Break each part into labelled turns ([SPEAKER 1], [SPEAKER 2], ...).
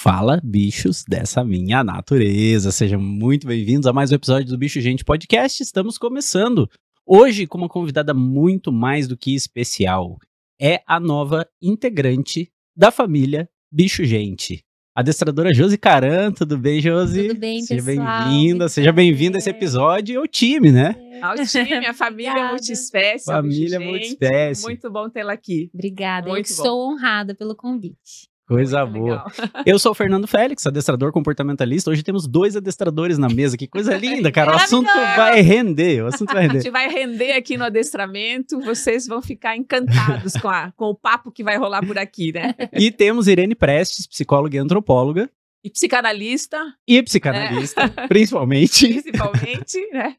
[SPEAKER 1] Fala, bichos dessa minha natureza. Sejam muito bem-vindos a mais um episódio do Bicho Gente Podcast. Estamos começando hoje com uma convidada muito mais do que especial. É a nova integrante da família Bicho Gente. Adestradora Josi Caran, tudo bem, Josi?
[SPEAKER 2] Tudo bem,
[SPEAKER 1] seja
[SPEAKER 2] pessoal?
[SPEAKER 1] Seja bem-vinda a esse episódio e ao time, né?
[SPEAKER 3] Ao time, a família multiespécie.
[SPEAKER 1] Família multiespécie.
[SPEAKER 3] Muito bom tê-la aqui.
[SPEAKER 2] Obrigada,
[SPEAKER 3] Muito
[SPEAKER 2] eu
[SPEAKER 3] bom.
[SPEAKER 2] sou honrada pelo convite.
[SPEAKER 1] Coisa
[SPEAKER 3] Muito
[SPEAKER 1] boa.
[SPEAKER 3] legal.
[SPEAKER 1] Eu sou o Fernando Félix, adestrador comportamentalista. Hoje temos 2 adestradores na mesa. Que coisa linda, cara. O assunto vai render.
[SPEAKER 3] A gente vai render aqui no adestramento. Vocês vão ficar encantados com o papo que vai rolar por aqui, né?
[SPEAKER 1] E temos Irene Prestes, psicóloga e antropóloga.
[SPEAKER 3] E psicanalista,
[SPEAKER 1] E psicanalista, principalmente.
[SPEAKER 3] principalmente, né?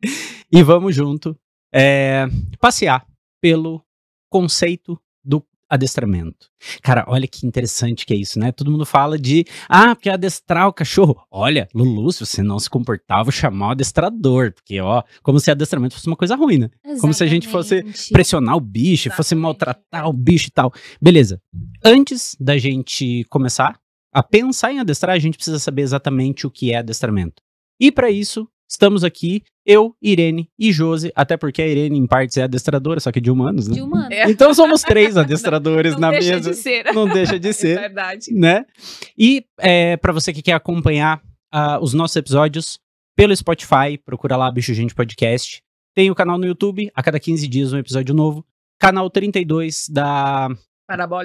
[SPEAKER 1] E vamos junto passear pelo conceito do adestramento. Cara, olha que interessante que é isso, né? Todo mundo fala de, porque adestrar o cachorro. Olha, Lulu, se você não se comportar, eu vou chamar o adestrador. Porque, como se adestramento fosse uma coisa ruim, né? Como se a gente fosse pressionar o bicho, fosse maltratar o bicho e tal. Beleza. Antes da gente começar a pensar em adestrar, a gente precisa saber exatamente o que é adestramento. E para isso, estamos aqui, eu, Irene e Josi, até porque a Irene, em partes, é adestradora, só que de humanos, né?
[SPEAKER 2] De humano.
[SPEAKER 1] Então somos 3 adestradores
[SPEAKER 3] não
[SPEAKER 1] na
[SPEAKER 3] deixa
[SPEAKER 1] mesa.
[SPEAKER 3] de ser.
[SPEAKER 1] Não deixa de
[SPEAKER 3] É
[SPEAKER 1] ser,
[SPEAKER 3] verdade.
[SPEAKER 1] né? E para você que quer acompanhar os nossos episódios pelo Spotify, procura lá Bicho Gente Podcast. Tem o canal no YouTube, a cada 15 dias um episódio novo. Canal 32 da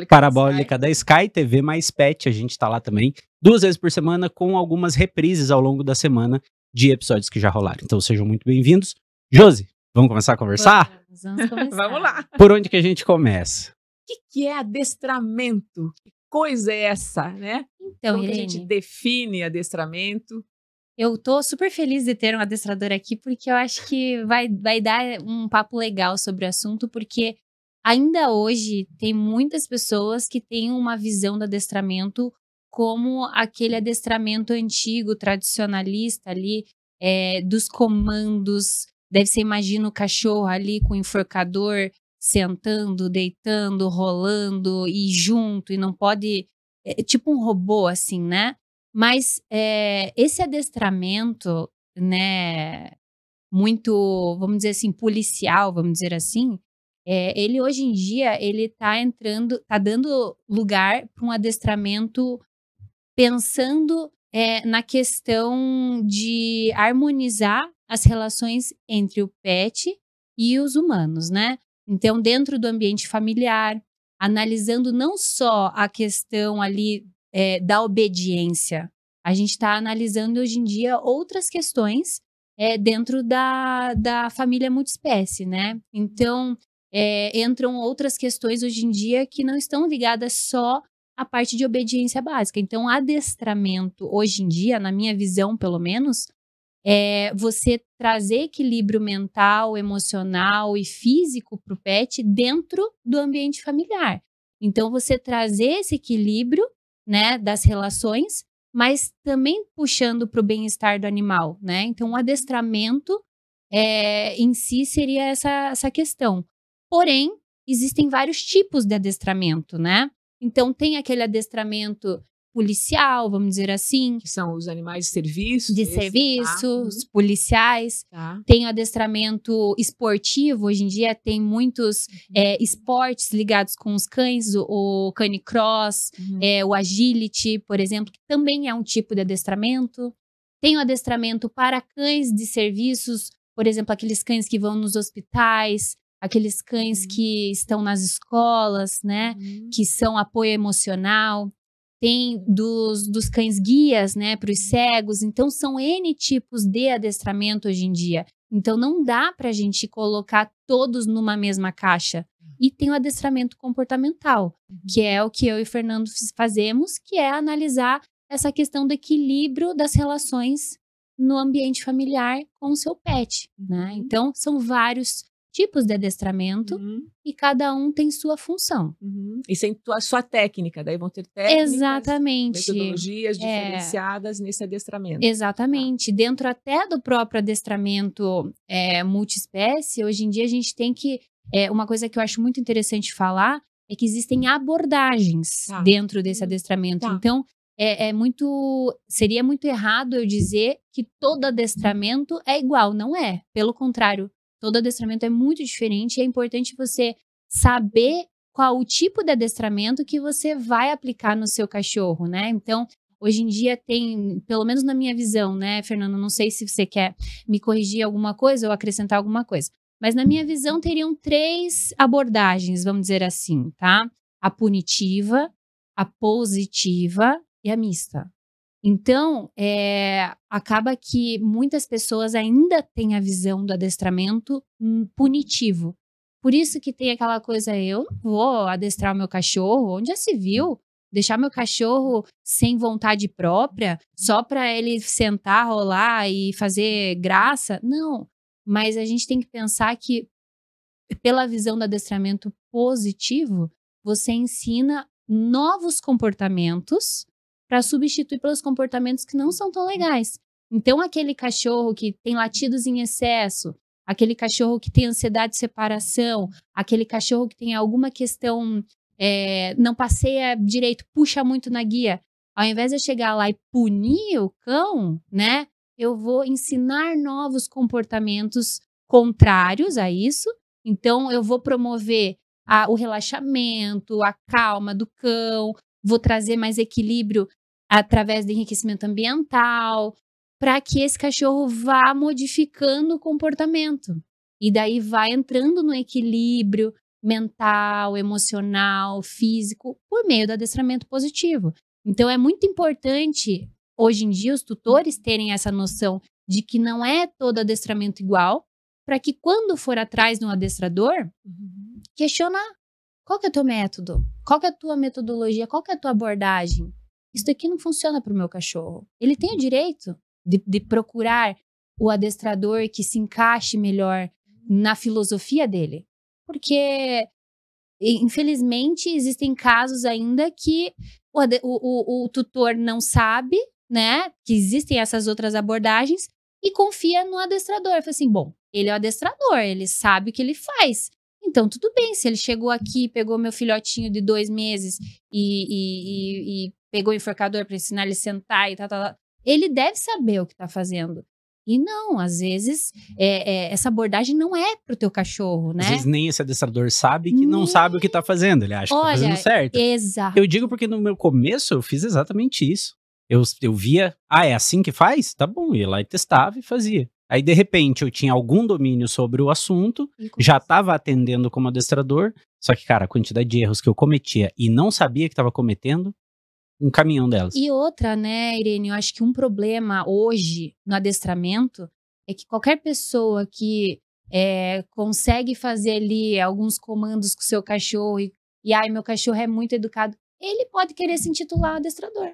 [SPEAKER 1] Parabólica da Sky TV mais Pet, a gente tá lá também. 2 vezes por semana, com algumas reprises ao longo da semana de episódios que já rolaram. Então sejam muito bem-vindos. Josi, vamos começar a conversar?
[SPEAKER 2] Vamos começar.
[SPEAKER 3] Vamos lá.
[SPEAKER 1] Por onde que a gente começa?
[SPEAKER 3] O que é adestramento? Que coisa é essa, né?
[SPEAKER 2] Então,
[SPEAKER 3] Como que a
[SPEAKER 2] Irene,
[SPEAKER 3] gente define adestramento?
[SPEAKER 2] eu tô super feliz de ter um adestrador aqui, porque eu acho que vai dar um papo legal sobre o assunto, porque ainda hoje tem muitas pessoas que têm uma visão do adestramento como aquele adestramento antigo, tradicionalista ali, dos comandos. Deve ser, imagina o cachorro ali com o enforcador, sentando, deitando, rolando e junto, e não pode... tipo um robô, assim, né? Mas esse adestramento, né, muito, vamos dizer assim, policial, vamos dizer assim, ele hoje em dia, ele tá dando lugar para um adestramento pensando na questão de harmonizar as relações entre o pet e os humanos, né? Então, dentro do ambiente familiar, analisando não só a questão ali da obediência, a gente está analisando hoje em dia outras questões dentro da família multiespécie, né? Então, entram outras questões hoje em dia que não estão ligadas só à parte de obediência básica. Então, adestramento, hoje em dia, na minha visão, pelo menos, é você trazer equilíbrio mental, emocional e físico para o pet dentro do ambiente familiar. Então, você trazer esse equilíbrio, né, das relações, mas também puxando para o bem-estar do animal, né? Então, o adestramento em si seria essa questão. Porém, existem vários tipos de adestramento, né? Então, tem aquele adestramento policial, vamos dizer assim.
[SPEAKER 3] Que são os animais de serviço.
[SPEAKER 2] Os policiais.
[SPEAKER 3] Tá.
[SPEAKER 2] Tem o adestramento esportivo. Hoje em dia tem muitos esportes ligados com os cães. O canicross, o agility, por exemplo, que também é um tipo de adestramento. Tem o adestramento para cães de serviços, por exemplo, aqueles cães que vão nos hospitais, aqueles cães que estão nas escolas, né? Que são apoio emocional. Tem dos cães guias, né? Para os cegos. Então, são N tipos de adestramento hoje em dia. Então, não dá para a gente colocar todos numa mesma caixa. E tem o adestramento comportamental, que é o que eu e o Fernando fazemos, que é analisar essa questão do equilíbrio das relações no ambiente familiar com o seu pet, né? Então, são vários tipos de adestramento e cada um tem sua função.
[SPEAKER 3] E sem a sua técnica, daí vão ter técnicas,
[SPEAKER 2] exatamente,
[SPEAKER 3] metodologias diferenciadas nesse adestramento.
[SPEAKER 2] Exatamente. Dentro até do próprio adestramento multiespécie, hoje em dia a gente tem que... uma coisa que eu acho muito interessante falar é que existem abordagens dentro desse adestramento. Então, seria muito errado eu dizer que todo adestramento é igual. Não é. Pelo contrário, todo adestramento é muito diferente e é importante você saber qual o tipo de adestramento que você vai aplicar no seu cachorro, né? Então, hoje em dia tem, pelo menos na minha visão, né, Fernando? Não sei se você quer me corrigir alguma coisa ou acrescentar alguma coisa. Mas na minha visão teriam 3 abordagens, vamos dizer assim, tá? A punitiva, a positiva e a mista. Então, acaba que muitas pessoas ainda têm a visão do adestramento punitivo. Por isso que tem aquela coisa, eu não vou adestrar o meu cachorro, onde já se viu? Deixar meu cachorro sem vontade própria, só para ele sentar, rolar e fazer graça? Não, mas a gente tem que pensar que, pela visão do adestramento positivo, você ensina novos comportamentos para substituir pelos comportamentos que não são tão legais. Então, aquele cachorro que tem latidos em excesso, aquele cachorro que tem ansiedade de separação, aquele cachorro que tem alguma questão, não passeia direito, puxa muito na guia, ao invés de eu chegar lá e punir o cão, né, eu vou ensinar novos comportamentos contrários a isso. Então, eu vou promover o relaxamento, a calma do cão, vou trazer mais equilíbrio através do enriquecimento ambiental, para que esse cachorro vá modificando o comportamento. E daí vai entrando no equilíbrio mental, emocional, físico, por meio do adestramento positivo. Então, é muito importante, hoje em dia, os tutores terem essa noção de que não é todo adestramento igual, para que quando for atrás de um adestrador, questionar qual que é o teu método, qual que é a tua metodologia, qual que é a tua abordagem. Isso daqui não funciona para o meu cachorro. Ele tem o direito de procurar o adestrador que se encaixe melhor na filosofia dele. Porque, infelizmente, existem casos ainda que o tutor não sabe, né, que existem essas outras abordagens e confia no adestrador. Fala assim, bom, ele é o adestrador, ele sabe o que ele faz. Então, tudo bem, se ele chegou aqui, pegou meu filhotinho de 2 meses e pegou o enforcador para ensinar ele a sentar e tal, ele deve saber o que está fazendo. E não, às vezes, essa abordagem não é pro teu cachorro, né?
[SPEAKER 1] Às vezes nem esse adestrador sabe que não sabe o que tá fazendo, ele acha que tá fazendo certo.
[SPEAKER 2] Exato.
[SPEAKER 1] Eu digo porque no meu começo eu fiz exatamente isso. Eu via, é assim que faz? Tá bom, ia lá e testava e fazia. Aí, de repente, eu tinha algum domínio sobre o assunto, já estava atendendo como adestrador, só que, cara, a quantidade de erros que eu cometia e não sabia que estava cometendo, um caminhão delas.
[SPEAKER 2] E outra, né, Irene, eu acho que um problema hoje no adestramento é que qualquer pessoa que consegue fazer ali alguns comandos com o seu cachorro e meu cachorro é muito educado, ele pode querer se intitular adestrador.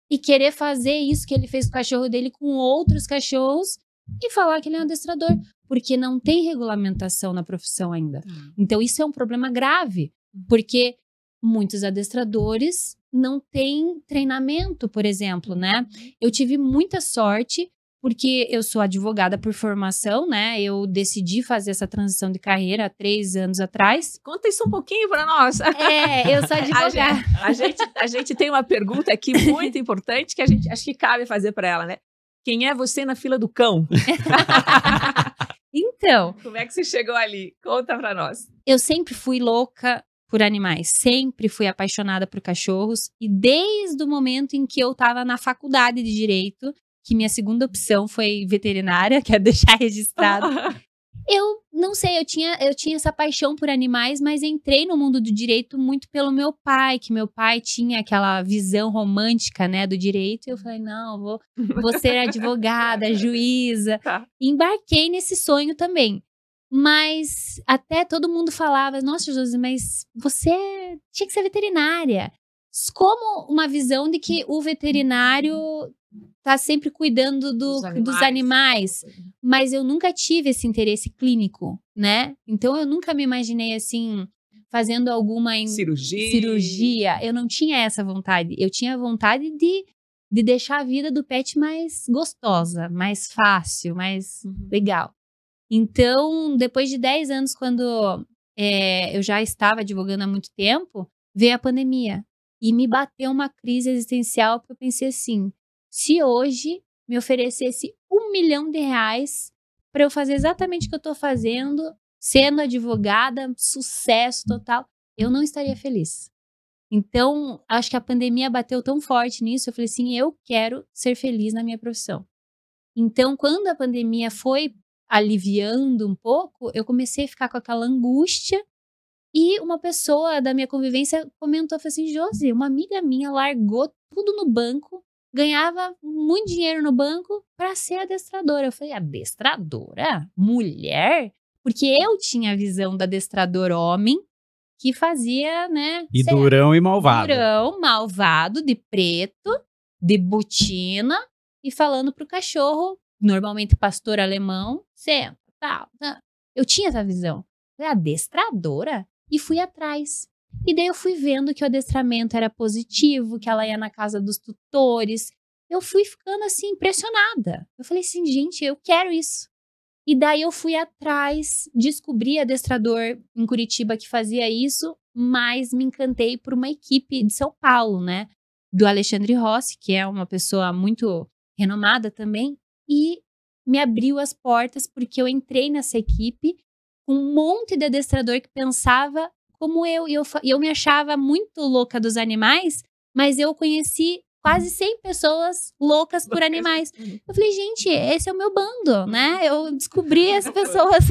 [SPEAKER 2] E querer fazer isso que ele fez com o cachorro dele com outros cachorros e falar que ele é um adestrador, porque não tem regulamentação na profissão ainda. Então, isso é um problema grave, porque muitos adestradores não têm treinamento, por exemplo, né? Eu tive muita sorte, porque eu sou advogada por formação, né? Eu decidi fazer essa transição de carreira há 3 anos atrás.
[SPEAKER 3] Conta isso um pouquinho para nós.
[SPEAKER 2] Eu sou advogada.
[SPEAKER 3] A gente tem uma pergunta aqui muito importante que a gente acho que cabe fazer para ela, né? Quem é você na fila do cão?
[SPEAKER 2] Então.
[SPEAKER 3] Como é que você chegou ali? Conta para nós.
[SPEAKER 2] Eu sempre fui louca por animais. Sempre fui apaixonada por cachorros. E desde o momento em que eu estava na faculdade de Direito, que minha segunda opção foi veterinária, quero deixar registrado. Eu não sei, eu tinha essa paixão por animais, mas entrei no mundo do direito muito pelo meu pai, que meu pai tinha aquela visão romântica, né, do direito. E eu falei, não, vou ser advogada, juíza. E embarquei nesse sonho também. Mas até todo mundo falava, nossa, Josi, mas você tinha que ser veterinária. Como uma visão de que o veterinário tá sempre cuidando dos animais. Mas eu nunca tive esse interesse clínico, né? Então, eu nunca me imaginei, assim, fazendo alguma cirurgia. Eu não tinha essa vontade. Eu tinha vontade de deixar a vida do pet mais gostosa, mais fácil, mais legal. Então, depois de 10 anos, quando eu já estava advogando há muito tempo, veio a pandemia. E me bateu uma crise existencial, porque eu pensei assim, se hoje me oferecesse R$1 milhão para eu fazer exatamente o que eu tô fazendo, sendo advogada, sucesso total, eu não estaria feliz. Então, acho que a pandemia bateu tão forte nisso, eu falei assim, eu quero ser feliz na minha profissão. Então, quando a pandemia foi aliviando um pouco, eu comecei a ficar com aquela angústia e uma pessoa da minha convivência comentou, falou assim, Josi, uma amiga minha largou tudo no banco, ganhava muito dinheiro no banco para ser adestradora. Eu falei, adestradora? Mulher? Porque eu tinha a visão do adestrador homem, que fazia, né?
[SPEAKER 1] E durão e malvado.
[SPEAKER 2] Durão, malvado, de preto, de botina, e falando pro cachorro, normalmente pastor alemão, senta, tal. Eu tinha essa visão. Falei, adestradora? E fui atrás. E daí eu fui vendo que o adestramento era positivo, que ela ia na casa dos tutores. Eu fui ficando assim, impressionada. Eu falei assim, gente, eu quero isso. E daí eu fui atrás, descobri adestrador em Curitiba que fazia isso, mas me encantei por uma equipe de São Paulo, né? Do Alexandre Rossi, que é uma pessoa muito renomada também, e me abriu as portas porque eu entrei nessa equipe com um monte de adestrador que pensava como eu. E eu me achava muito louca dos animais, mas eu conheci quase 100 pessoas loucas por animais. Eu falei, gente, esse é o meu bando, né? Eu descobri as pessoas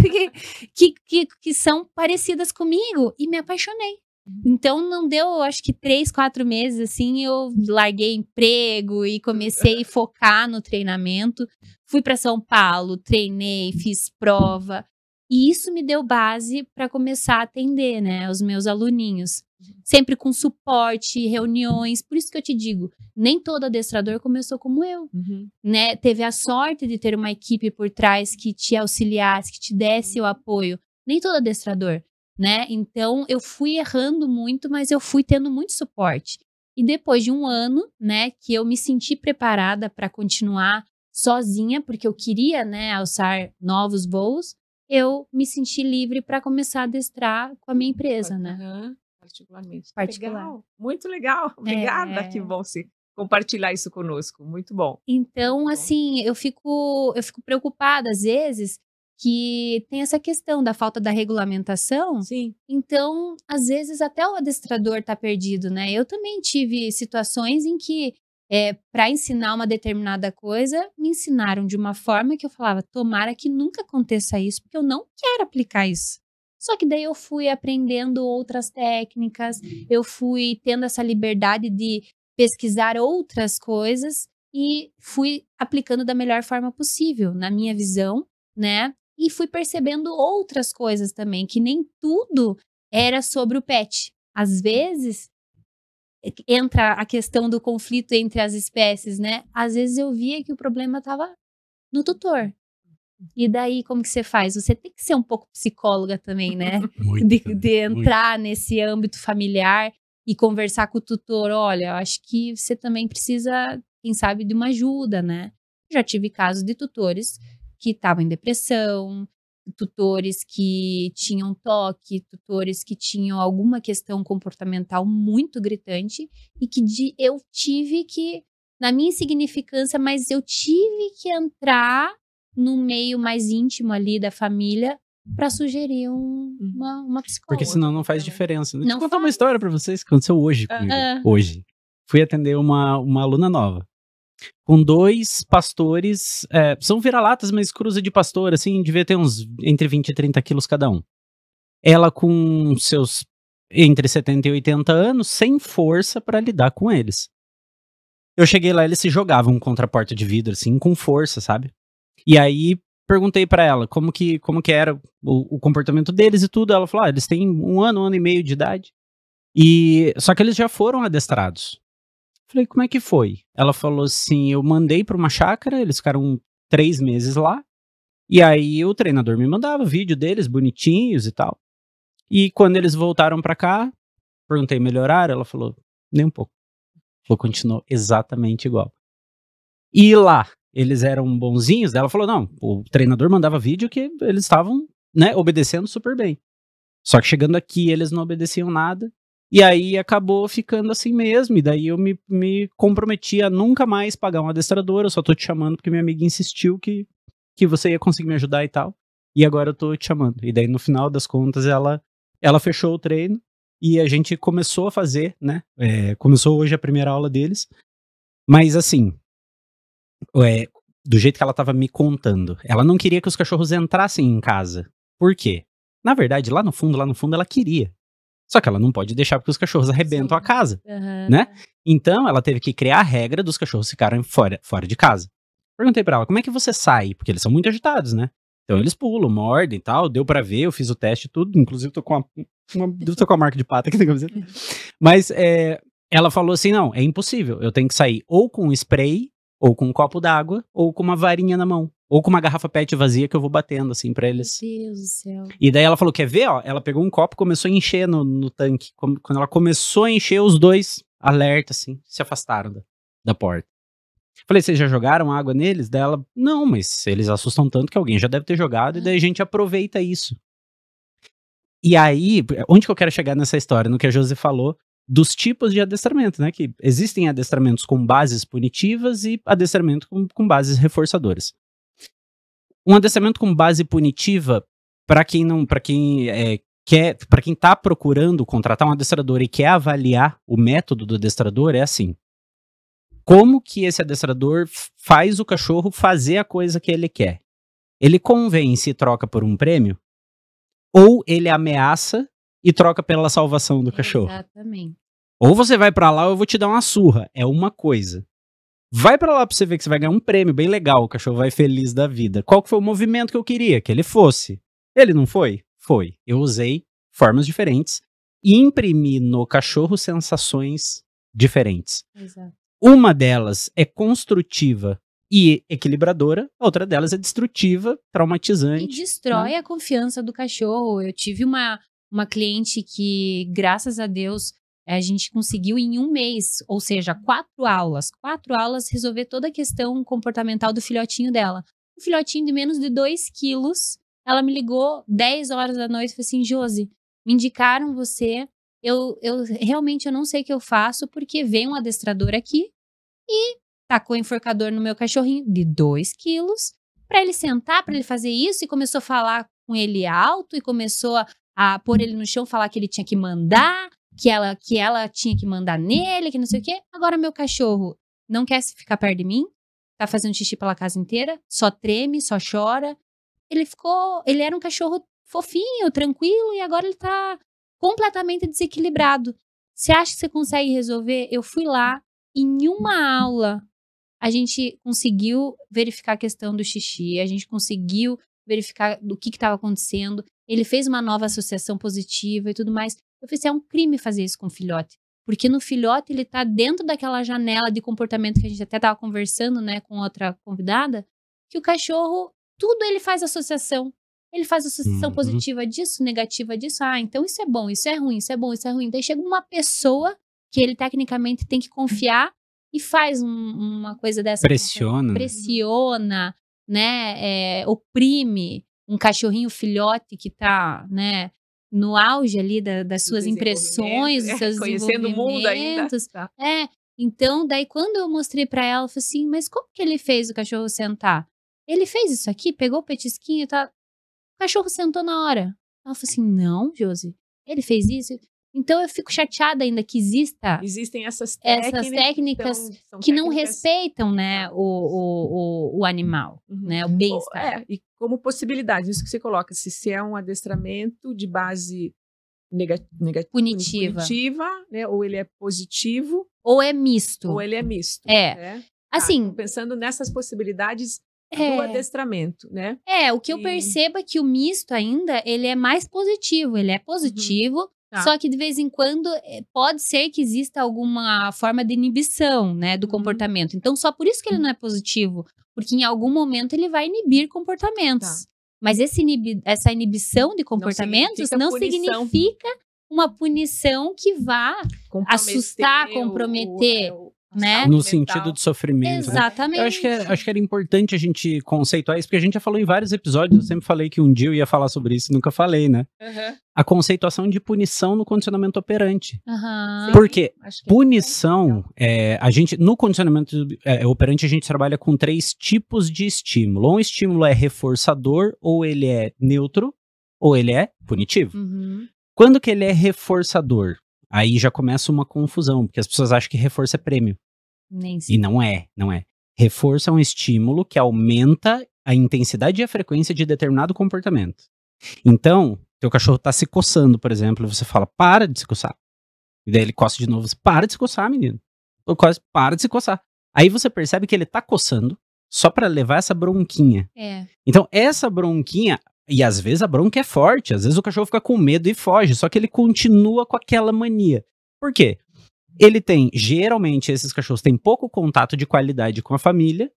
[SPEAKER 2] que são parecidas comigo e me apaixonei. Então, não deu, acho que 3, 4 meses, assim, eu larguei emprego e comecei a focar no treinamento. Fui para São Paulo, treinei, fiz prova. E isso me deu base para começar a atender, né, os meus aluninhos. Sempre com suporte, reuniões. Por isso que eu te digo, nem todo adestrador começou como eu, né? Teve a sorte de ter uma equipe por trás que te auxiliasse, que te desse o apoio. Nem todo adestrador, né? Então, eu fui errando muito, mas eu fui tendo muito suporte. E depois de um ano, né, que eu me senti preparada para continuar sozinha, porque eu queria, né, alçar novos voos, eu me senti livre para começar a adestrar com a minha empresa, né?
[SPEAKER 3] Particularmente.
[SPEAKER 2] Particular.
[SPEAKER 3] Legal. Muito legal. Obrigada, que bom você compartilhar isso conosco. Muito bom.
[SPEAKER 2] Então,
[SPEAKER 3] Muito
[SPEAKER 2] assim, eu fico preocupada às vezes que tem essa questão da falta da regulamentação.
[SPEAKER 3] Sim.
[SPEAKER 2] Então, às vezes até o adestrador tá perdido, né? Eu também tive situações em que para ensinar uma determinada coisa, me ensinaram de uma forma que eu falava, tomara que nunca aconteça isso, porque eu não quero aplicar isso. Só que daí eu fui aprendendo outras técnicas, eu fui tendo essa liberdade de pesquisar outras coisas e fui aplicando da melhor forma possível, na minha visão, né? E fui percebendo outras coisas também, que nem tudo era sobre o pet. Às vezes, entra a questão do conflito entre as espécies, né? Às vezes eu via que o problema estava no tutor. E daí, como que você faz? Você tem que ser um pouco psicóloga também, né? de entrar nesse âmbito familiar e conversar com o tutor. Olha, eu acho que você também precisa, quem sabe, de uma ajuda, né? Já tive casos de tutores que estavam em depressão, tutores que tinham toque, tutores que tinham alguma questão comportamental muito gritante e que eu tive que, na minha insignificância, mas eu tive que entrar no meio mais íntimo ali da família para sugerir uma psicóloga.
[SPEAKER 1] Porque senão não faz diferença. Deixa
[SPEAKER 2] Não
[SPEAKER 1] eu contar uma
[SPEAKER 2] faz.
[SPEAKER 1] história pra vocês que aconteceu hoje comigo. Hoje. Fui atender uma aluna nova. Com 2 pastores, são vira-latas, mas cruza de pastor, assim, devia ter uns entre 20 e 30 quilos cada um. Ela com seus entre 70 e 80 anos, sem força pra lidar com eles. Eu cheguei lá, eles se jogavam contra a porta de vidro, assim, com força, sabe? E aí, perguntei pra ela como que era o comportamento deles e tudo. Ela falou, eles têm 1 ano e meio de idade. Só que eles já foram adestrados. Falei, como é que foi? Ela falou assim, eu mandei pra uma chácara, eles ficaram 3 meses lá, e aí o treinador me mandava vídeo deles, bonitinhos e tal. E quando eles voltaram pra cá, perguntei, melhoraram? Ela falou, nem um pouco. Falou, continuou exatamente igual. E lá, eles eram bonzinhos? Ela falou, não, o treinador mandava vídeo que eles estavam, né, obedecendo super bem. Só que chegando aqui, eles não obedeciam nada. E aí acabou ficando assim mesmo. E daí eu me comprometi a nunca mais pagar um adestrador. Eu só tô te chamando porque minha amiga insistiu que você ia conseguir me ajudar e tal. E agora eu tô te chamando. E daí no final das contas ela fechou o treino. E a gente começou a fazer, né? Começou hoje a primeira aula deles. Mas assim, do jeito que ela tava me contando, ela não queria que os cachorros entrassem em casa. Por quê? Na verdade, lá no fundo, ela queria. Só que ela não pode deixar porque os cachorros arrebentam a casa, né? Então, ela teve que criar a regra dos cachorros ficarem fora de casa. Perguntei pra ela, como é que você sai? Porque eles são muito agitados, né? Então, eles pulam, mordem e tal. Deu pra ver, eu fiz o teste e tudo. Inclusive, tô com a marca de pata aqui na camiseta. Mas, ela falou assim, não, é impossível. Eu tenho que sair ou com um spray, ou com um copo d'água, ou com uma varinha na mão. Ou com uma garrafa PET vazia que eu vou batendo, assim, pra eles.
[SPEAKER 2] Meu Deus do céu.
[SPEAKER 1] E daí ela falou, quer ver, ó? Ela pegou um copo e começou a encher no tanque. Quando ela começou a encher, os dois, alerta, assim, se afastaram da porta. Falei, vocês já jogaram água neles? Daí ela, não, mas eles assustam tanto que alguém já deve ter jogado, e daí a gente aproveita isso. E aí, onde que eu quero chegar nessa história? No que a Josi falou, dos tipos de adestramento, né? Que existem adestramentos com bases punitivas e adestramento com bases reforçadoras. Um adestramento com base punitiva, para quem tá procurando contratar um adestrador e quer avaliar o método do adestrador, é assim. Como que esse adestrador faz o cachorro fazer a coisa que ele quer? Ele convence e troca por um prêmio? Ou ele ameaça e troca pela salvação do cachorro?
[SPEAKER 2] Exatamente.
[SPEAKER 1] Ou você vai pra lá ou eu vou te dar uma surra. É uma coisa. Vai pra lá pra você ver que você vai ganhar um prêmio bem legal, o cachorro vai feliz da vida. Qual que foi o movimento que eu queria? Que ele fosse. Ele não foi? Foi. Eu usei formas diferentes e imprimi no cachorro sensações diferentes.
[SPEAKER 2] Exato.
[SPEAKER 1] Uma delas é construtiva e equilibradora, a outra delas é destrutiva, traumatizante.
[SPEAKER 2] E destrói a confiança do cachorro. Eu tive uma cliente que, graças a Deus, a gente conseguiu em um mês, ou seja, 4 aulas, resolver toda a questão comportamental do filhotinho dela. Um filhotinho de menos de 2 quilos, ela me ligou 10 horas da noite e falou assim, Josi, me indicaram você, eu realmente eu não sei o que eu faço, porque veio um adestrador aqui e tacou enforcador no meu cachorrinho de 2 quilos, pra ele sentar, pra ele fazer isso, e começou a falar com ele alto, e começou a pôr ele no chão, falar que ele tinha que mandar, que ela tinha que mandar nele, que não sei o quê. Agora meu cachorro não quer ficar perto de mim, tá fazendo xixi pela casa inteira, só treme, só chora. Ele era um cachorro fofinho, tranquilo, e agora ele tá completamente desequilibrado. Você acha que você consegue resolver? Eu fui lá, em uma aula, a gente conseguiu verificar a questão do xixi, a gente conseguiu verificar do que estava acontecendo. Ele fez uma nova associação positiva e tudo mais. Eu falei assim, é um crime fazer isso com o filhote. Porque no filhote ele tá dentro daquela janela de comportamento que a gente até tava conversando, né, com outra convidada, que o cachorro, tudo ele faz associação. Ele faz associação positiva disso, negativa disso. Ah, então isso é bom, isso é ruim, isso é bom, isso é ruim. Daí chega uma pessoa que ele tecnicamente tem que confiar e faz uma coisa dessa. Pressiona, né, oprime um cachorrinho filhote que tá, né, no auge ali das suas impressões, dos seus
[SPEAKER 3] conhecendo o mundo ainda.
[SPEAKER 2] Tá. Então, daí quando eu mostrei pra ela, eu falei assim, mas como que ele fez o cachorro sentar? Ele fez isso aqui, pegou o petisquinho e tá... O cachorro sentou na hora. Ela falou assim, não, Josi, ele fez isso. Então eu fico chateada ainda que
[SPEAKER 3] existem essas técnicas
[SPEAKER 2] que não respeitam, né, o animal, né, o bem-estar.
[SPEAKER 3] E como possibilidade, isso que você coloca, se é um adestramento de base punitiva, né, ou ele é positivo,
[SPEAKER 2] ou é misto.
[SPEAKER 3] Né?
[SPEAKER 2] Assim,
[SPEAKER 3] pensando nessas possibilidades do adestramento, né?
[SPEAKER 2] O que eu percebo é que o misto ainda, ele é mais positivo, só que de vez em quando pode ser que exista alguma forma de inibição, né, do comportamento. Então, só por isso que ele não é positivo, porque em algum momento ele vai inibir comportamentos. Mas essa inibição de comportamentos não significa uma punição que vá assustar, comprometer. né?
[SPEAKER 1] No
[SPEAKER 3] mental.
[SPEAKER 1] sentido de sofrimento, né?
[SPEAKER 2] Exatamente.
[SPEAKER 1] Eu acho que era importante a gente conceituar isso, porque a gente já falou em vários episódios, eu sempre falei que um dia eu ia falar sobre isso, nunca falei, né?
[SPEAKER 3] Aham.
[SPEAKER 1] A conceituação de punição no condicionamento operante.
[SPEAKER 2] Aham.
[SPEAKER 1] Porque
[SPEAKER 3] Acho que é
[SPEAKER 1] punição, a gente, no condicionamento operante, a gente trabalha com 3 tipos de estímulo. Ou um estímulo é reforçador, ou ele é neutro, ou ele é punitivo.
[SPEAKER 2] Uhum.
[SPEAKER 1] Quando que ele é reforçador? Aí já começa uma confusão, porque as pessoas acham que reforço é prêmio.
[SPEAKER 2] Nem sei.
[SPEAKER 1] E não é. Reforço é um estímulo que aumenta a intensidade e a frequência de determinado comportamento. Então, teu cachorro tá se coçando, por exemplo, e você fala, para de se coçar. E daí ele coça de novo, você, para de se coçar, menino. Para de se coçar. Aí você percebe que ele tá coçando só pra levar essa bronquinha.
[SPEAKER 2] É.
[SPEAKER 1] Então, essa bronquinha, e às vezes a bronca é forte, às vezes o cachorro fica com medo e foge, só que ele continua com aquela mania. Por quê? Geralmente esses cachorros têm pouco contato de qualidade com a família,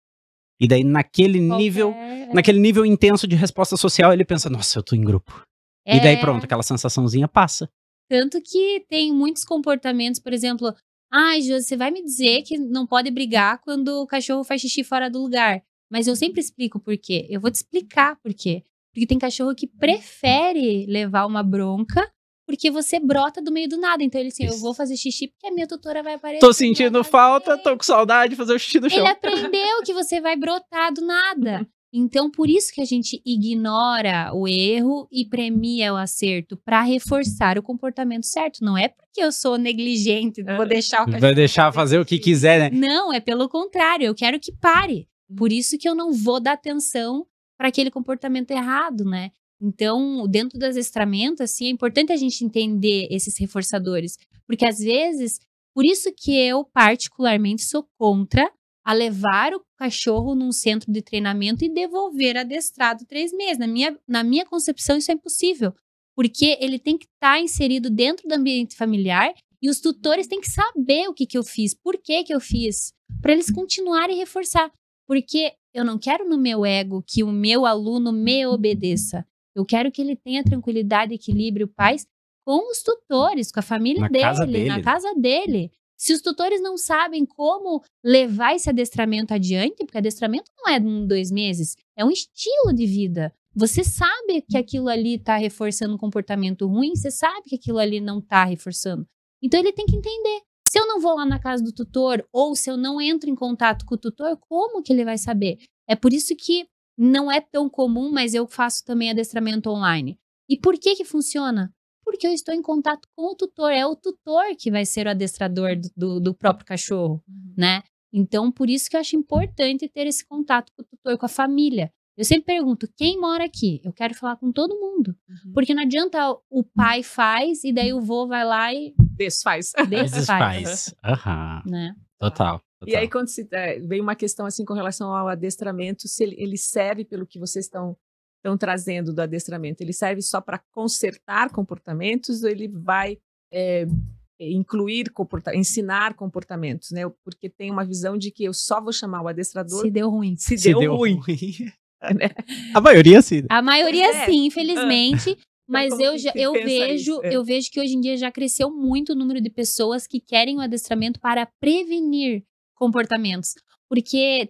[SPEAKER 1] e daí naquele nível intenso de resposta social, ele pensa, nossa, eu tô em grupo. E daí pronto, aquela sensaçãozinha passa.
[SPEAKER 2] Tanto que tem muitos comportamentos, por exemplo, Josi, você vai me dizer que não pode brigar quando o cachorro faz xixi fora do lugar. Mas eu sempre explico por quê. Eu vou te explicar por quê. Porque tem cachorro que prefere levar uma bronca porque você brota do meio do nada. Então ele assim, eu vou fazer xixi porque a minha tutora vai aparecer.
[SPEAKER 1] Tô sentindo falta, tô com saudade de fazer o xixi no chão.
[SPEAKER 2] Ele aprendeu que você vai brotar do nada. Então, por isso que a gente ignora o erro e premia o acerto para reforçar o comportamento certo. Não é porque eu sou negligente, vou deixar o cachorro
[SPEAKER 1] Vai deixar fazer o que quiser, né?
[SPEAKER 2] Não, é pelo contrário, eu quero que pare. Por isso que eu não vou dar atenção para aquele comportamento errado, né? Então, dentro do adestramento, assim, é importante a gente entender esses reforçadores. Porque, às vezes, por isso que eu, particularmente, sou contra a levar o cachorro num centro de treinamento e devolver adestrado 3 meses. Na minha concepção, isso é impossível. Porque ele tem que estar inserido dentro do ambiente familiar e os tutores têm que saber o que eu fiz, por que eu fiz, para eles continuarem a reforçar. Porque eu não quero no meu ego que o meu aluno me obedeça. Eu quero que ele tenha tranquilidade, equilíbrio, paz com os tutores, com a família dele, na casa dele. Se os tutores não sabem como levar esse adestramento adiante, porque adestramento não é 2 meses, é um estilo de vida. Você sabe que aquilo ali está reforçando um comportamento ruim, você sabe que aquilo ali não está reforçando. Então ele tem que entender. Se eu não vou lá na casa do tutor, ou se eu não entro em contato com o tutor, como que ele vai saber? É por isso que não é tão comum, mas eu faço também adestramento online. E por que funciona? Porque eu estou em contato com o tutor. É o tutor que vai ser o adestrador do próprio cachorro, né? Então, por isso que eu acho importante ter esse contato com o tutor, com a família. Eu sempre pergunto, quem mora aqui? Eu quero falar com todo mundo. Porque não adianta o pai faz e daí o vô vai lá e
[SPEAKER 3] desfaz.
[SPEAKER 1] Desfaz. Aham.
[SPEAKER 2] Né?
[SPEAKER 1] Total.
[SPEAKER 3] E aí, quando veio uma questão assim com relação ao adestramento, se ele serve pelo que vocês estão trazendo do adestramento, ele serve só para consertar comportamentos ou ele vai ensinar comportamentos, né? Porque tem uma visão de que eu só vou chamar o adestrador
[SPEAKER 2] se deu ruim.
[SPEAKER 3] Se deu ruim.
[SPEAKER 1] Né? A maioria sim.
[SPEAKER 2] A maioria sim, infelizmente. Mas eu vejo que hoje em dia já cresceu muito o número de pessoas que querem o adestramento para prevenir comportamentos. Porque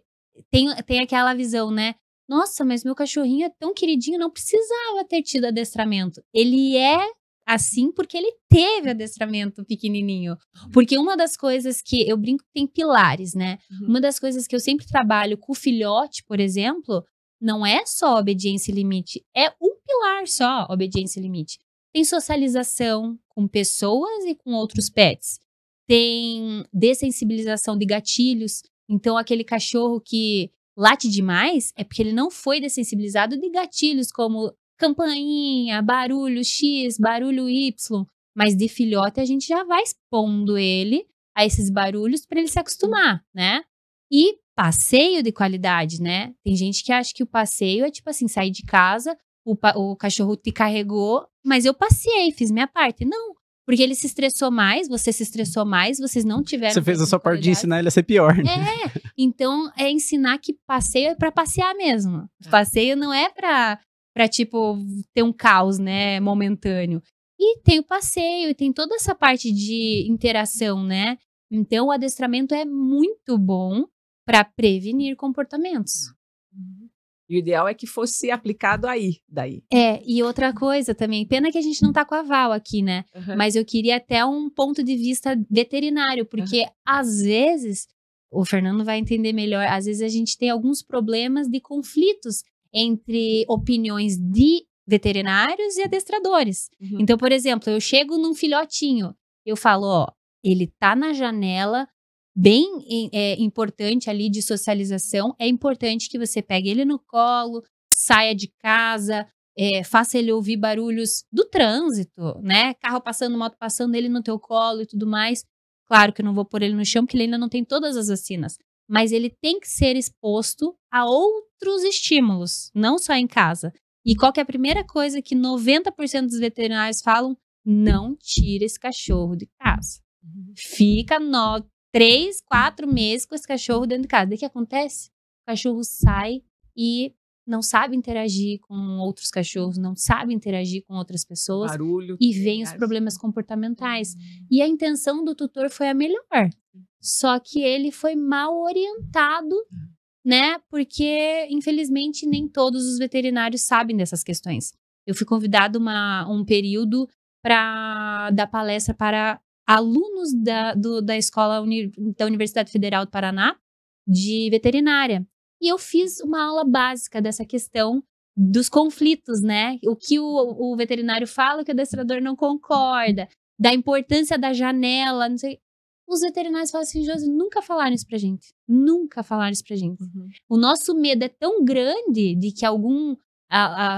[SPEAKER 2] tem aquela visão, né? Nossa, mas meu cachorrinho é tão queridinho, não precisava ter tido adestramento. Ele é assim porque ele teve adestramento pequenininho. Porque uma das coisas que eu brinco tem pilares, né? Uma das coisas que eu sempre trabalho com o filhote, por exemplo, não é só obediência e limite, é um pilar só, obediência e limite. Tem socialização com pessoas e com outros pets. Tem dessensibilização de gatilhos. Então, aquele cachorro que late demais é porque ele não foi dessensibilizado de gatilhos como campainha, barulho X, barulho Y. Mas de filhote a gente já vai expondo ele a esses barulhos para ele se acostumar, né? E passeio de qualidade, né? Tem gente que acha que o passeio é tipo assim, sair de casa, o cachorro te carregou, mas eu passei, fiz minha parte. Não, porque ele se estressou mais, você se estressou mais, vocês não tiveram...
[SPEAKER 1] Você fez a sua parte de ensinar ele a ser pior, né?
[SPEAKER 2] Então é ensinar que passeio é pra passear mesmo. Passeio não é pra tipo, ter um caos, né, momentâneo. E tem o passeio, e tem toda essa parte de interação, né? Então, o adestramento é muito bom para prevenir comportamentos.
[SPEAKER 3] E o ideal é que fosse aplicado daí.
[SPEAKER 2] E outra coisa também, pena que a gente não tá com a Val aqui, né? Mas eu queria até um ponto de vista veterinário, porque às vezes, o Fernando vai entender melhor, às vezes a gente tem alguns problemas de conflitos entre opiniões de veterinários e adestradores. Então, por exemplo, eu chego num filhotinho, eu falo, ó, ele tá na janela, bem importante ali de socialização, é importante que você pegue ele no colo, saia de casa, faça ele ouvir barulhos do trânsito, né? Carro passando, moto passando, ele no teu colo e tudo mais. Claro que eu não vou pôr ele no chão, porque ele ainda não tem todas as vacinas. Mas ele tem que ser exposto a outros estímulos, não só em casa. E qual que é a primeira coisa que 90% dos veterinários falam? Não tira esse cachorro de casa. Fica 3, 4 meses com esse cachorro dentro de casa. Daí o que acontece? O cachorro sai e não sabe interagir com outros cachorros, não sabe interagir com outras pessoas.
[SPEAKER 3] Barulho.
[SPEAKER 2] E vem os problemas comportamentais. E a intenção do tutor foi a melhor. Só que ele foi mal orientado, né? Porque, infelizmente, nem todos os veterinários sabem dessas questões. Eu fui convidada um período para dar palestra para alunos da escola da Universidade Federal do Paraná de veterinária. E eu fiz uma aula básica dessa questão dos conflitos, né? O que o veterinário fala, que o adestrador não concorda, da importância da janela, não sei. Os veterinários falam assim, Josi, nunca falaram isso pra gente. Nunca falaram isso pra gente. O nosso medo é tão grande de que algum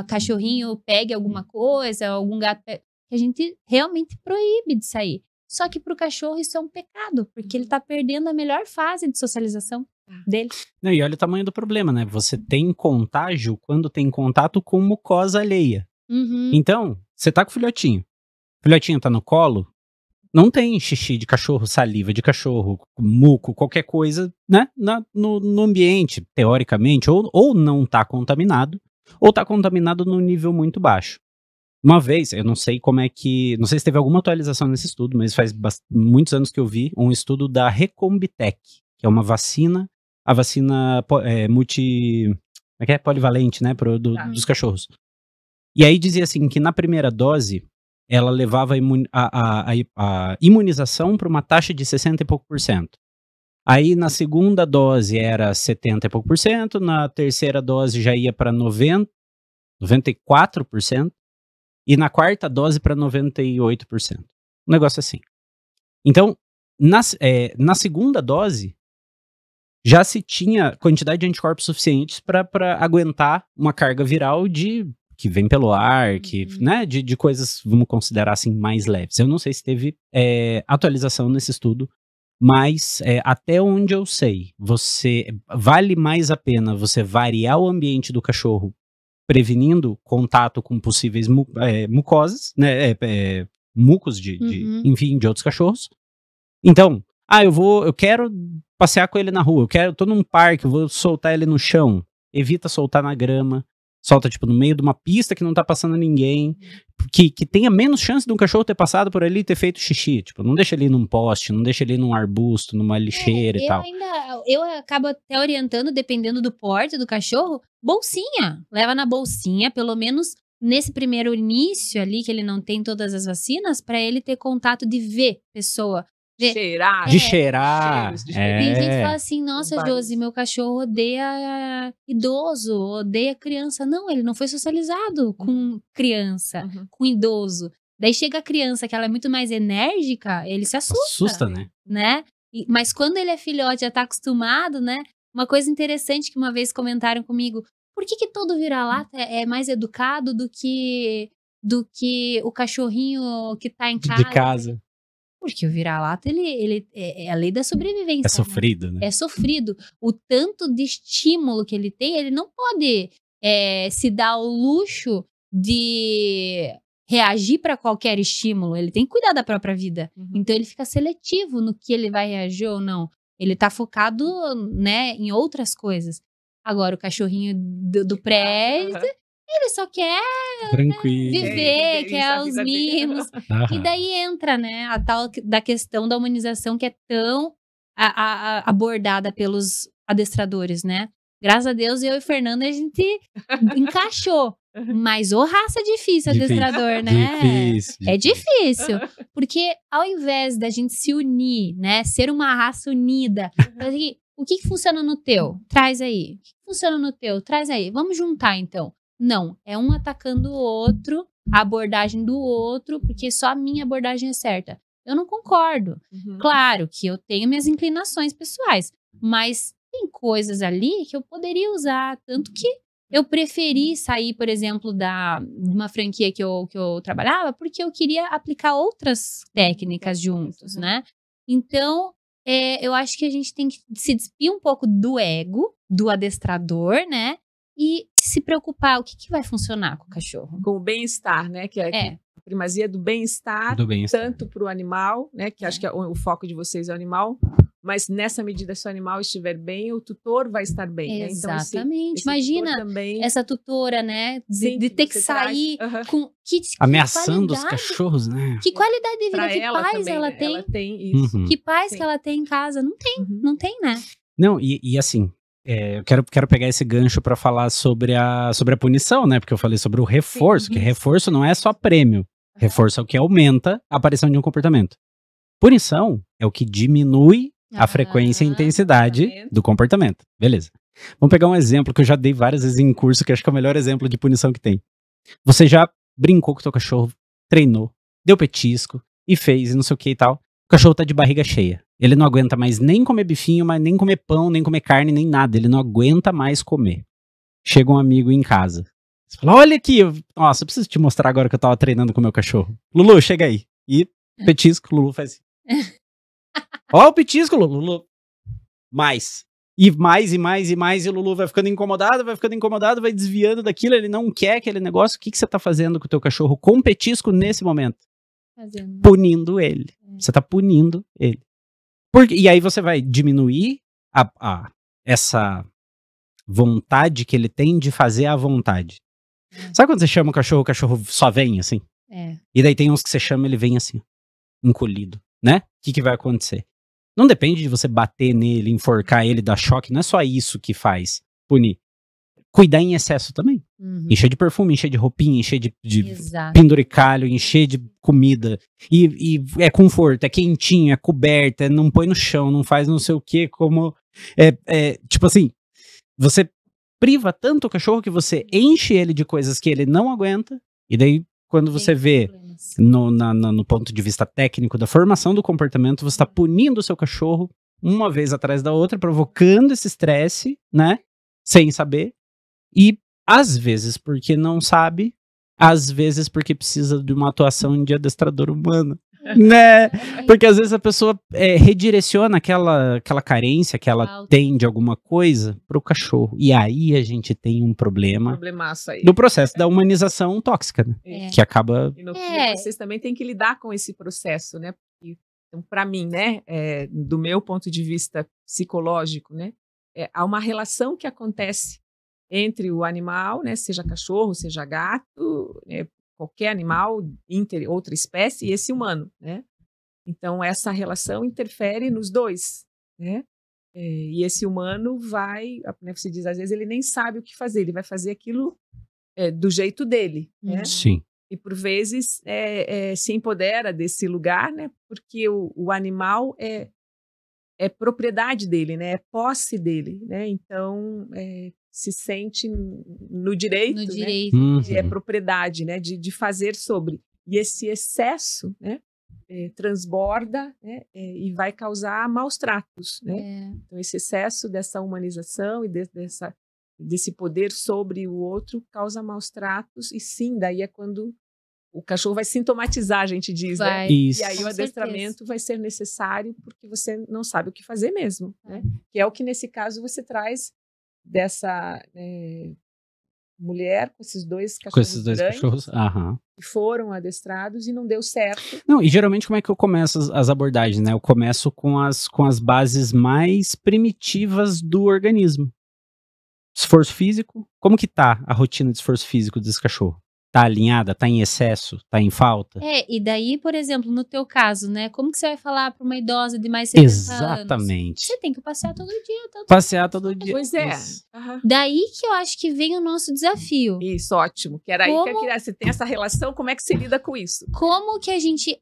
[SPEAKER 2] cachorrinho pegue alguma coisa, algum gato pegue, que a gente realmente proíbe de sair. Só que pro cachorro isso é um pecado, porque ele tá perdendo a melhor fase de socialização dele.
[SPEAKER 1] Não, e olha o tamanho do problema, né? Você tem contágio quando tem contato com mucosa alheia. Então, você tá com o filhotinho tá no colo, não tem xixi de cachorro, saliva de cachorro, muco, qualquer coisa, né? No ambiente, teoricamente, ou não tá contaminado, ou tá contaminado num nível muito baixo. Uma vez, eu não sei não sei se teve alguma atualização nesse estudo, mas faz muitos anos que eu vi um estudo da Recombitec, que é uma vacina, a vacina polivalente, né, dos cachorros. E aí dizia assim, que na primeira dose, ela levava a imunização para uma taxa de 60 e pouco por cento. Aí na segunda dose era 70 e pouco por cento, na terceira dose já ia para 94%, e na quarta dose para 98%. Um negócio assim. Então, na segunda dose, já se tinha quantidade de anticorpos suficientes para aguentar uma carga viral que vem pelo ar, né, de coisas, vamos considerar assim, mais leves. Eu não sei se teve atualização nesse estudo, mas até onde eu sei, vale mais a pena você variar o ambiente do cachorro prevenindo contato com possíveis mucosas, né, mucos enfim, de outros cachorros. Então, eu quero passear com ele na rua, tô num parque, eu vou soltar ele no chão, evita soltar na grama, solta tipo no meio de uma pista que não tá passando ninguém, que tenha menos chance de um cachorro ter passado por ali e ter feito xixi, tipo, não deixa ele num poste, não deixa ele num arbusto, numa lixeira e tal.
[SPEAKER 2] Eu acabo até orientando, dependendo do porte do cachorro, bolsinha. Leva na bolsinha, pelo menos nesse primeiro início ali, que ele não tem todas as vacinas, pra ele ter contato de ver pessoa.
[SPEAKER 3] Cheirar.
[SPEAKER 1] De cheirar.
[SPEAKER 2] Tem gente que fala assim, nossa, Josi, meu cachorro odeia idoso, odeia criança. Não, ele não foi socializado com criança, com idoso. Daí chega a criança, que ela é muito mais enérgica, ele se assusta.
[SPEAKER 1] Assusta, né?
[SPEAKER 2] Mas quando ele é filhote, já tá acostumado, né? Uma coisa interessante que uma vez comentaram comigo, por que todo vira-lata é mais educado do que o cachorrinho que tá em casa?
[SPEAKER 1] De casa.
[SPEAKER 2] Porque o vira-lata, ele é a lei da sobrevivência.
[SPEAKER 1] É sofrido, né?
[SPEAKER 2] É sofrido. O tanto de estímulo que ele tem, ele não pode se dar o luxo de reagir para qualquer estímulo. Ele tem que cuidar da própria vida. Então, ele fica seletivo no que ele vai reagir ou não. Ele tá focado, né, em outras coisas. Agora, o cachorrinho do prédio, Ele só quer
[SPEAKER 1] Tranquilo.
[SPEAKER 2] viver,
[SPEAKER 3] isso,
[SPEAKER 2] quer
[SPEAKER 3] a
[SPEAKER 2] os
[SPEAKER 3] vida dele.
[SPEAKER 2] mimos. E daí entra, né, a tal da questão da humanização que é tão abordada pelos adestradores, né? Graças a Deus, eu e Fernanda, a gente encaixou. Mas ô raça difícil, adestrador, né?
[SPEAKER 1] Difícil.
[SPEAKER 2] É difícil. Porque ao invés da gente se unir, né? Ser uma raça unida. O que funciona no teu? Traz aí. O que funciona no teu? Traz aí. Vamos juntar, então. Não, é um atacando o outro, a abordagem do outro, porque só a minha abordagem é certa. Eu não concordo. Claro que eu tenho minhas inclinações pessoais, mas tem coisas ali que eu poderia usar, tanto que eu preferi sair, por exemplo, de uma franquia que eu trabalhava, porque eu queria aplicar outras técnicas juntos, né? Então, eu acho que a gente tem que se despir um pouco do ego, do adestrador, né? E se preocupar, o que vai funcionar com o cachorro?
[SPEAKER 3] Com o bem-estar, né? Que é a primazia do bem-estar, tanto para o animal, né? Que acho que o foco de vocês é o animal, mas nessa medida, se o animal estiver bem, o tutor vai estar bem.
[SPEAKER 2] Exatamente.
[SPEAKER 3] Né? Então,
[SPEAKER 2] imagina
[SPEAKER 3] também...
[SPEAKER 2] essa tutora, né? De ter que sair com...
[SPEAKER 1] ameaçando os cachorros, né?
[SPEAKER 2] Que qualidade de vida,
[SPEAKER 3] pra
[SPEAKER 2] que paz
[SPEAKER 3] também,
[SPEAKER 2] ela
[SPEAKER 3] né?
[SPEAKER 2] tem.
[SPEAKER 3] Ela tem isso.
[SPEAKER 2] Que paz que ela tem em casa. Não tem, não tem, né?
[SPEAKER 1] Não, e assim... eu quero pegar esse gancho para falar sobre a punição, né? Porque eu falei sobre o reforço, que reforço não é só prêmio. Reforço é o que aumenta a aparição de um comportamento. Punição é o que diminui a frequência e intensidade do comportamento. Beleza. Vamos pegar um exemplo que eu já dei várias vezes em curso, que acho que é o melhor exemplo de punição que tem. Você já brincou com o teu cachorro, treinou, deu petisco e fez e não sei o que e tal. O cachorro tá de barriga cheia. Ele não aguenta mais nem comer bifinho, mas nem comer pão, nem comer carne, nem nada. Ele não aguenta mais comer. Chega um amigo em casa. Você fala, olha aqui, nossa, eu preciso te mostrar agora que eu tava treinando com o meu cachorro. Lulu, chega aí. E petisco, Lulu faz assim. Ó o petisco, Lulu. Mais. E mais, e mais, e mais. E o Lulu vai ficando incomodado, vai desviando daquilo. Ele não quer aquele negócio. O que você tá fazendo com o teu cachorro com petisco nesse momento? Punindo ele. Você tá punindo ele. E aí você vai diminuir essa vontade que ele tem de fazer à vontade. Sabe quando você chama o cachorro só vem assim? E daí tem uns que você chama, ele vem assim, encolhido, né? O que vai acontecer? Não depende de você bater nele, enforcar ele, dar choque, não é só isso que faz punir. Cuidar em excesso também. Encher de perfume, encher de roupinha, encher de penduricalho, encher de comida. E é conforto, é quentinho, é coberta, não põe no chão, não faz não sei o que, como... tipo assim, você priva tanto o cachorro que você enche ele de coisas que ele não aguenta, e daí quando você vê no ponto de vista técnico da formação do comportamento, você está punindo o seu cachorro uma vez atrás da outra, provocando esse estresse, né? Sem saber. E às vezes porque não sabe, às vezes porque precisa de uma atuação de adestrador humano. Né? Porque às vezes a pessoa redireciona aquela carência que ela tem de alguma coisa pro cachorro. E aí a gente tem um problemaço aí. Do processo da humanização tóxica, né? Que acaba...
[SPEAKER 3] E no fim, vocês também têm que lidar com esse processo, né? Então, para mim, né, do meu ponto de vista psicológico, né, há uma relação que acontece entre o animal, né, seja cachorro, seja gato, né, qualquer animal, outra espécie, e esse humano, né? Então, essa relação interfere nos dois, né? E esse humano vai, né, você diz, às vezes ele nem sabe o que fazer, ele vai fazer aquilo do jeito dele, né?
[SPEAKER 1] Sim.
[SPEAKER 3] E, por vezes, se empodera desse lugar, né? Porque o animal é propriedade dele, né? É posse dele, né? Então, se sente no direito, né? É propriedade, né? De fazer sobre. E esse excesso, né? Transborda, né? E vai causar maus tratos, né? Então, esse excesso dessa humanização e desse poder sobre o outro causa maus tratos. E sim, daí é quando o cachorro vai sintomatizar, a gente diz, né?
[SPEAKER 1] Isso.
[SPEAKER 3] E aí o adestramento vai ser necessário porque você não sabe o que fazer mesmo, né? Que é o que, nesse caso, você traz dessa mulher com esses dois cachorros grandes, que foram adestrados e não deu certo.
[SPEAKER 1] Não, e geralmente como é que eu começo as abordagens, né? Eu começo com as bases mais primitivas do organismo. Esforço físico, como que tá a rotina de esforço físico desse cachorro? Tá alinhada? Tá em excesso? Tá em falta?
[SPEAKER 2] E daí, por exemplo, no teu caso, né? Como que você vai falar para uma idosa de mais de 70 anos?
[SPEAKER 1] Exatamente.
[SPEAKER 2] Você tem que passear todo dia.
[SPEAKER 1] Passear todo dia.
[SPEAKER 3] Pois é.
[SPEAKER 1] Isso.
[SPEAKER 3] Aham.
[SPEAKER 2] Daí que eu acho que vem o nosso desafio.
[SPEAKER 3] Isso, ótimo. Que era aí que eu
[SPEAKER 2] Como-
[SPEAKER 3] queria. Você tem essa relação, como é que você lida com isso?
[SPEAKER 2] Como que a gente,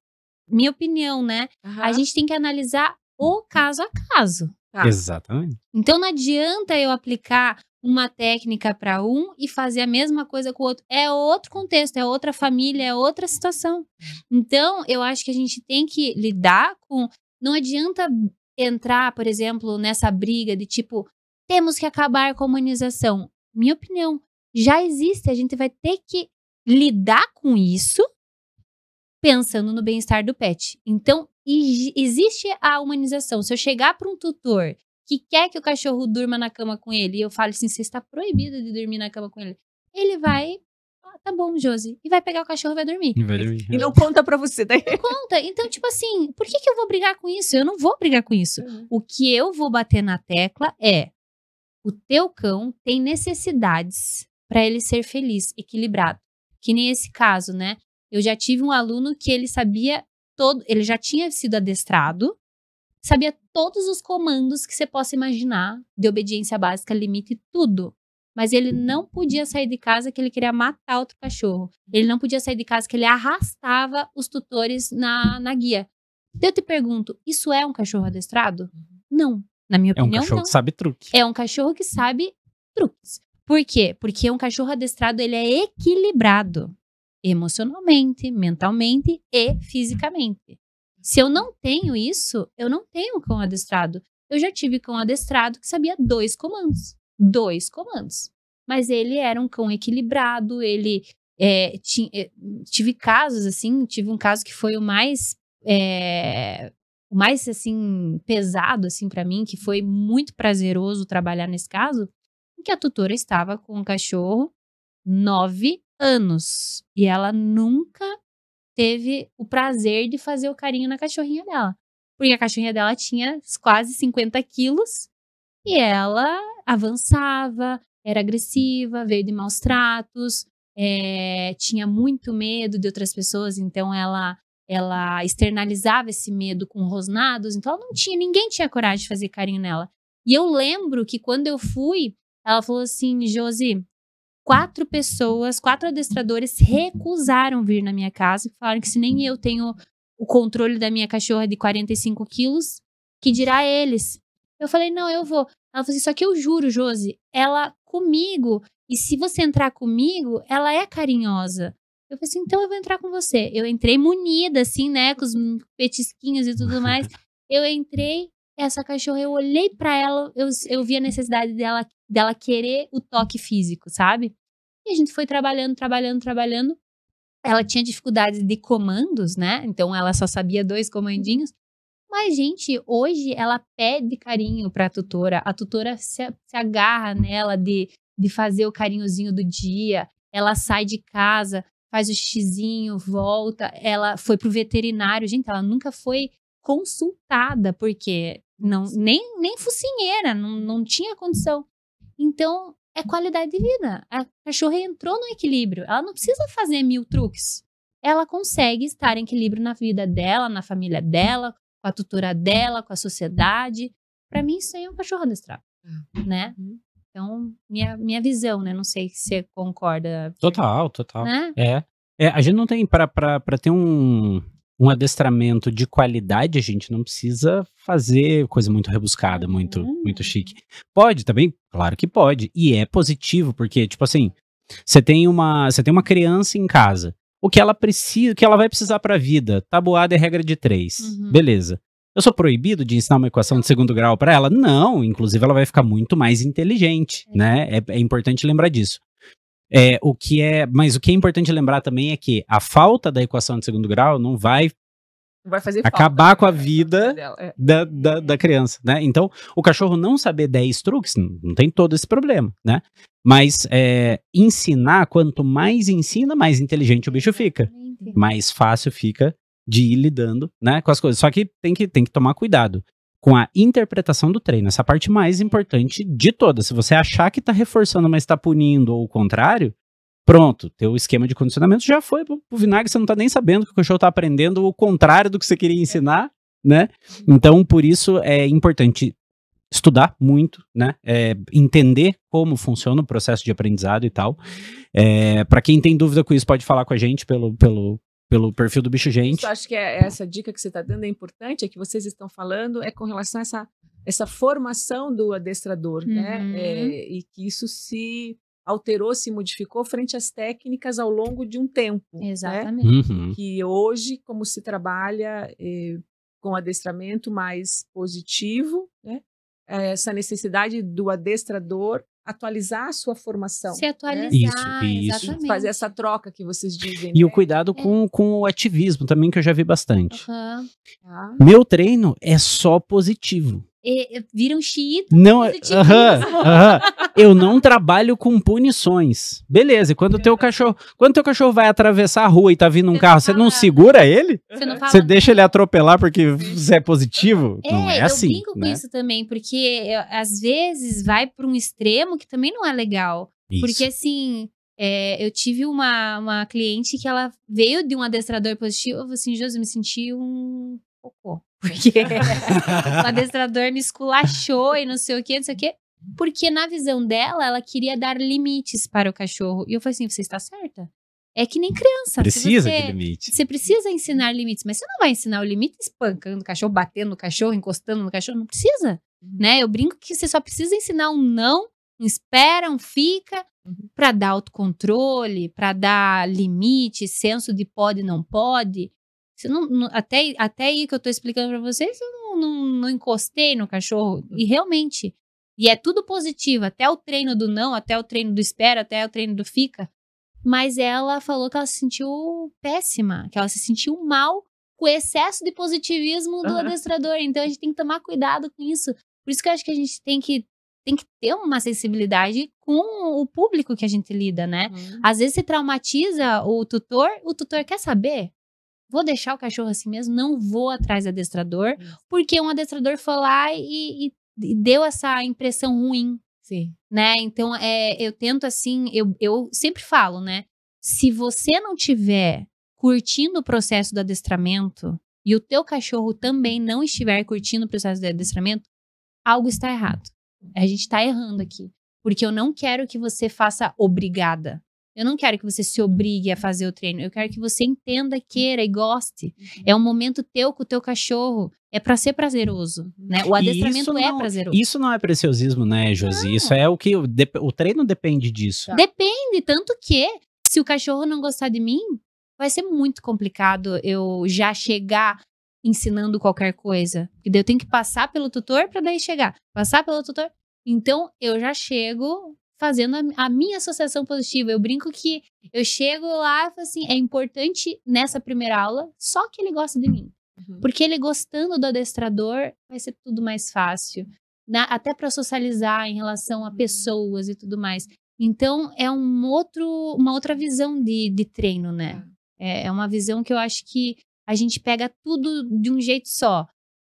[SPEAKER 2] minha opinião, né?
[SPEAKER 3] Aham.
[SPEAKER 2] A gente tem que analisar o caso a caso.
[SPEAKER 3] Tá.
[SPEAKER 1] Exatamente.
[SPEAKER 2] Então não adianta eu aplicar uma técnica para um e fazer a mesma coisa com o outro. É outro contexto, é outra família, é outra situação. Então, eu acho que a gente tem que lidar com. Não adianta entrar, por exemplo, nessa briga de tipo, temos que acabar com a humanização. Minha opinião, já existe, a gente vai ter que lidar com isso pensando no bem-estar do pet. Então, existe a humanização. Se eu chegar para um tutor que quer que o cachorro durma na cama com ele, e eu falo assim, você está proibido de dormir na cama com ele, ele vai, tá bom, Josi, e vai pegar o cachorro e vai dormir.
[SPEAKER 3] E não conta pra você daí.
[SPEAKER 2] Conta. Então, tipo assim, por que eu vou brigar com isso? Eu não vou brigar com isso. O que eu vou bater na tecla é, o teu cão tem necessidades para ele ser feliz, equilibrado. Que nem esse caso, né? Eu já tive um aluno que ele sabia ele já tinha sido adestrado, sabia todos os comandos que você possa imaginar, de obediência básica, limite, tudo. Mas ele não podia sair de casa que ele queria matar outro cachorro. Ele não podia sair de casa que ele arrastava os tutores na guia. Então eu te pergunto, isso é um cachorro adestrado? Não. Na minha
[SPEAKER 1] É um
[SPEAKER 2] opinião,
[SPEAKER 1] cachorro
[SPEAKER 2] não.
[SPEAKER 1] que sabe truque.
[SPEAKER 2] É um cachorro que sabe truques. Por quê? Porque um cachorro adestrado, ele é equilibrado. Emocionalmente, mentalmente e fisicamente. Se eu não tenho isso, eu não tenho um cão adestrado. Eu já tive cão adestrado que sabia 2 comandos. 2 comandos. Mas ele era um cão equilibrado, ele tive casos assim, tive um caso que foi o mais assim, pesado assim para mim, que foi muito prazeroso trabalhar nesse caso, em que a tutora estava com um cachorro 9 anos e ela nunca teve o prazer de fazer o carinho na cachorrinha dela. Porque a cachorrinha dela tinha quase 50 quilos e ela avançava, era agressiva, veio de maus tratos, tinha muito medo de outras pessoas, então ela externalizava esse medo com rosnados, então ninguém tinha coragem de fazer carinho nela. E eu lembro que quando eu fui, ela falou assim, Josi, 4 adestradores recusaram vir na minha casa e falaram que se nem eu tenho o controle da minha cachorra de 45 quilos, que dirá eles. Eu falei, não, eu vou. Ela falou assim, só que eu juro, Josi, ela comigo, e se você entrar comigo, ela é carinhosa. Eu falei assim, então eu vou entrar com você. Eu entrei munida, assim, né, com os petisquinhos e tudo mais. Eu entrei, essa cachorra, eu olhei pra ela, eu vi a necessidade dela querer o toque físico, sabe? E a gente foi trabalhando. Ela tinha dificuldades de comandos, né? Então ela só sabia 2 comandinhos. Mas, gente, hoje ela pede carinho pra tutora. A tutora se agarra nela de fazer o carinhozinho do dia. Ela sai de casa, faz o xizinho, volta. Ela foi pro veterinário. Gente, ela nunca foi consultada, porque nem focinheira, não tinha condição. Então, é qualidade de vida. A cachorra entrou no equilíbrio. Ela não precisa fazer 1000 truques. Ela consegue estar em equilíbrio na vida dela, na família dela, com a tutora dela, com a sociedade. Pra mim, isso aí é um cachorro adestrado, né? Então, minha visão, né? Não sei se você concorda.
[SPEAKER 1] Total.
[SPEAKER 2] Né?
[SPEAKER 1] A gente não tem, pra ter um adestramento de qualidade, a gente não precisa fazer coisa muito rebuscada, muito chique. Pode também? Claro que pode. E é positivo, porque, tipo assim, você tem uma criança em casa. O que ela vai precisar pra vida? Tabuada é regra de 3. Beleza. Eu sou proibido de ensinar uma equação de 2º grau pra ela? Não, inclusive ela vai ficar muito mais inteligente, né? É importante lembrar disso. Mas o que é importante lembrar também é que a falta da equação de 2º grau não vai
[SPEAKER 3] fazer
[SPEAKER 1] acabar
[SPEAKER 3] falta,
[SPEAKER 1] com a vida da criança, né? Então, o cachorro não saber 10 truques, não tem todo esse problema, né? Mas ensinar, quanto mais ensina, mais inteligente o bicho fica. Mais fácil fica de ir lidando, né, com as coisas. Só que tem que tomar cuidado. com a interpretação do treino. Essa parte mais importante de todas. Se você achar que tá reforçando, mas tá punindo ou o contrário, pronto, teu esquema de condicionamento já foi pro vinagre, você não tá nem sabendo que o cachorro tá aprendendo o contrário do que você queria ensinar, né? Então, por isso é importante estudar muito, né? Entender como funciona o processo de aprendizado e tal. Para quem tem dúvida com isso, pode falar com a gente pelo perfil do Bicho Gente.
[SPEAKER 3] Eu acho que essa dica que você está dando é importante, é que vocês estão falando com relação a essa formação do adestrador, né? E que isso se alterou, se modificou frente às técnicas ao longo de um tempo.
[SPEAKER 2] Exatamente.
[SPEAKER 3] Né? Que hoje, como se trabalha com adestramento mais positivo, né? Essa necessidade do adestrador atualizar a sua formação.
[SPEAKER 2] Se atualizar,
[SPEAKER 1] Isso.
[SPEAKER 2] exatamente.
[SPEAKER 3] Fazer essa troca que vocês dizem.
[SPEAKER 1] E
[SPEAKER 3] né?
[SPEAKER 1] o cuidado com o ativismo também, que eu já vi bastante.
[SPEAKER 2] Uhum.
[SPEAKER 1] Meu treino é só positivo.
[SPEAKER 2] Vira um xiita.
[SPEAKER 1] Não, eu não trabalho com punições. Beleza, e quando o teu cachorro vai atravessar a rua e tá vindo um carro, você não segura ele? Você deixa ele atropelar porque você é positivo? Não é assim.
[SPEAKER 2] Eu brinco com isso também, porque às vezes vai para um extremo que também não é legal.
[SPEAKER 1] Isso.
[SPEAKER 2] Porque assim, eu tive uma cliente que ela veio de um adestrador positivo, eu falei assim, Josi, eu me senti um cocô. Porque o adestrador me esculachou e não sei o que. Porque na visão dela, ela queria dar limites para o cachorro. E eu falei assim, você está certa? É que nem criança.
[SPEAKER 1] Precisa de limites.
[SPEAKER 2] Você precisa ensinar limites, mas você não vai ensinar o limite espancando o cachorro, batendo no cachorro, encostando no cachorro. Não precisa, né? Eu brinco que você só precisa ensinar um não, um espera, um fica, para dar autocontrole, para dar limite, senso de pode e não pode. Você até aí que eu tô explicando pra vocês, eu não encostei no cachorro. E realmente, e é tudo positivo, até o treino do não, até o treino do espera, até o treino do fica. Mas ela falou que ela se sentiu péssima, que ela se sentiu mal com o excesso de positivismo do adestrador. Então a gente tem que tomar cuidado com isso. Por isso que eu acho que a gente tem que ter uma sensibilidade com o público que a gente lida, né? Às vezes se traumatiza o tutor quer saber. Vou deixar o cachorro assim mesmo, não vou atrás do adestrador, porque um adestrador foi lá e deu essa impressão ruim.
[SPEAKER 3] Sim.
[SPEAKER 2] Né? Então, eu tento assim, eu sempre falo, né? Se você não tiver curtindo o processo do adestramento e o teu cachorro também não estiver curtindo o processo do adestramento, algo está errado. A gente está errando aqui. Porque eu não quero que você faça obrigada. Eu não quero que você se obrigue a fazer o treino. Eu quero que você entenda, queira e goste. É um momento teu com o teu cachorro. É pra ser prazeroso, né? O adestramento prazeroso.
[SPEAKER 1] Isso não é preciosismo, né, Josi? Não. Isso é o que... O treino depende disso.
[SPEAKER 2] Tá. Depende, tanto que se o cachorro não gostar de mim, vai ser muito complicado eu já chegar ensinando qualquer coisa. Porque daí eu tenho que passar pelo tutor pra daí chegar. Passar pelo tutor. Então, eu já chego fazendo a minha associação positiva. Eu brinco que eu chego lá e falo assim, é importante nessa primeira aula só que ele gosta de mim. Porque ele gostando do adestrador, vai ser tudo mais fácil. Até para socializar em relação a pessoas e tudo mais. Então, é uma outra visão de treino, né? É uma visão que eu acho que a gente pega tudo de um jeito só.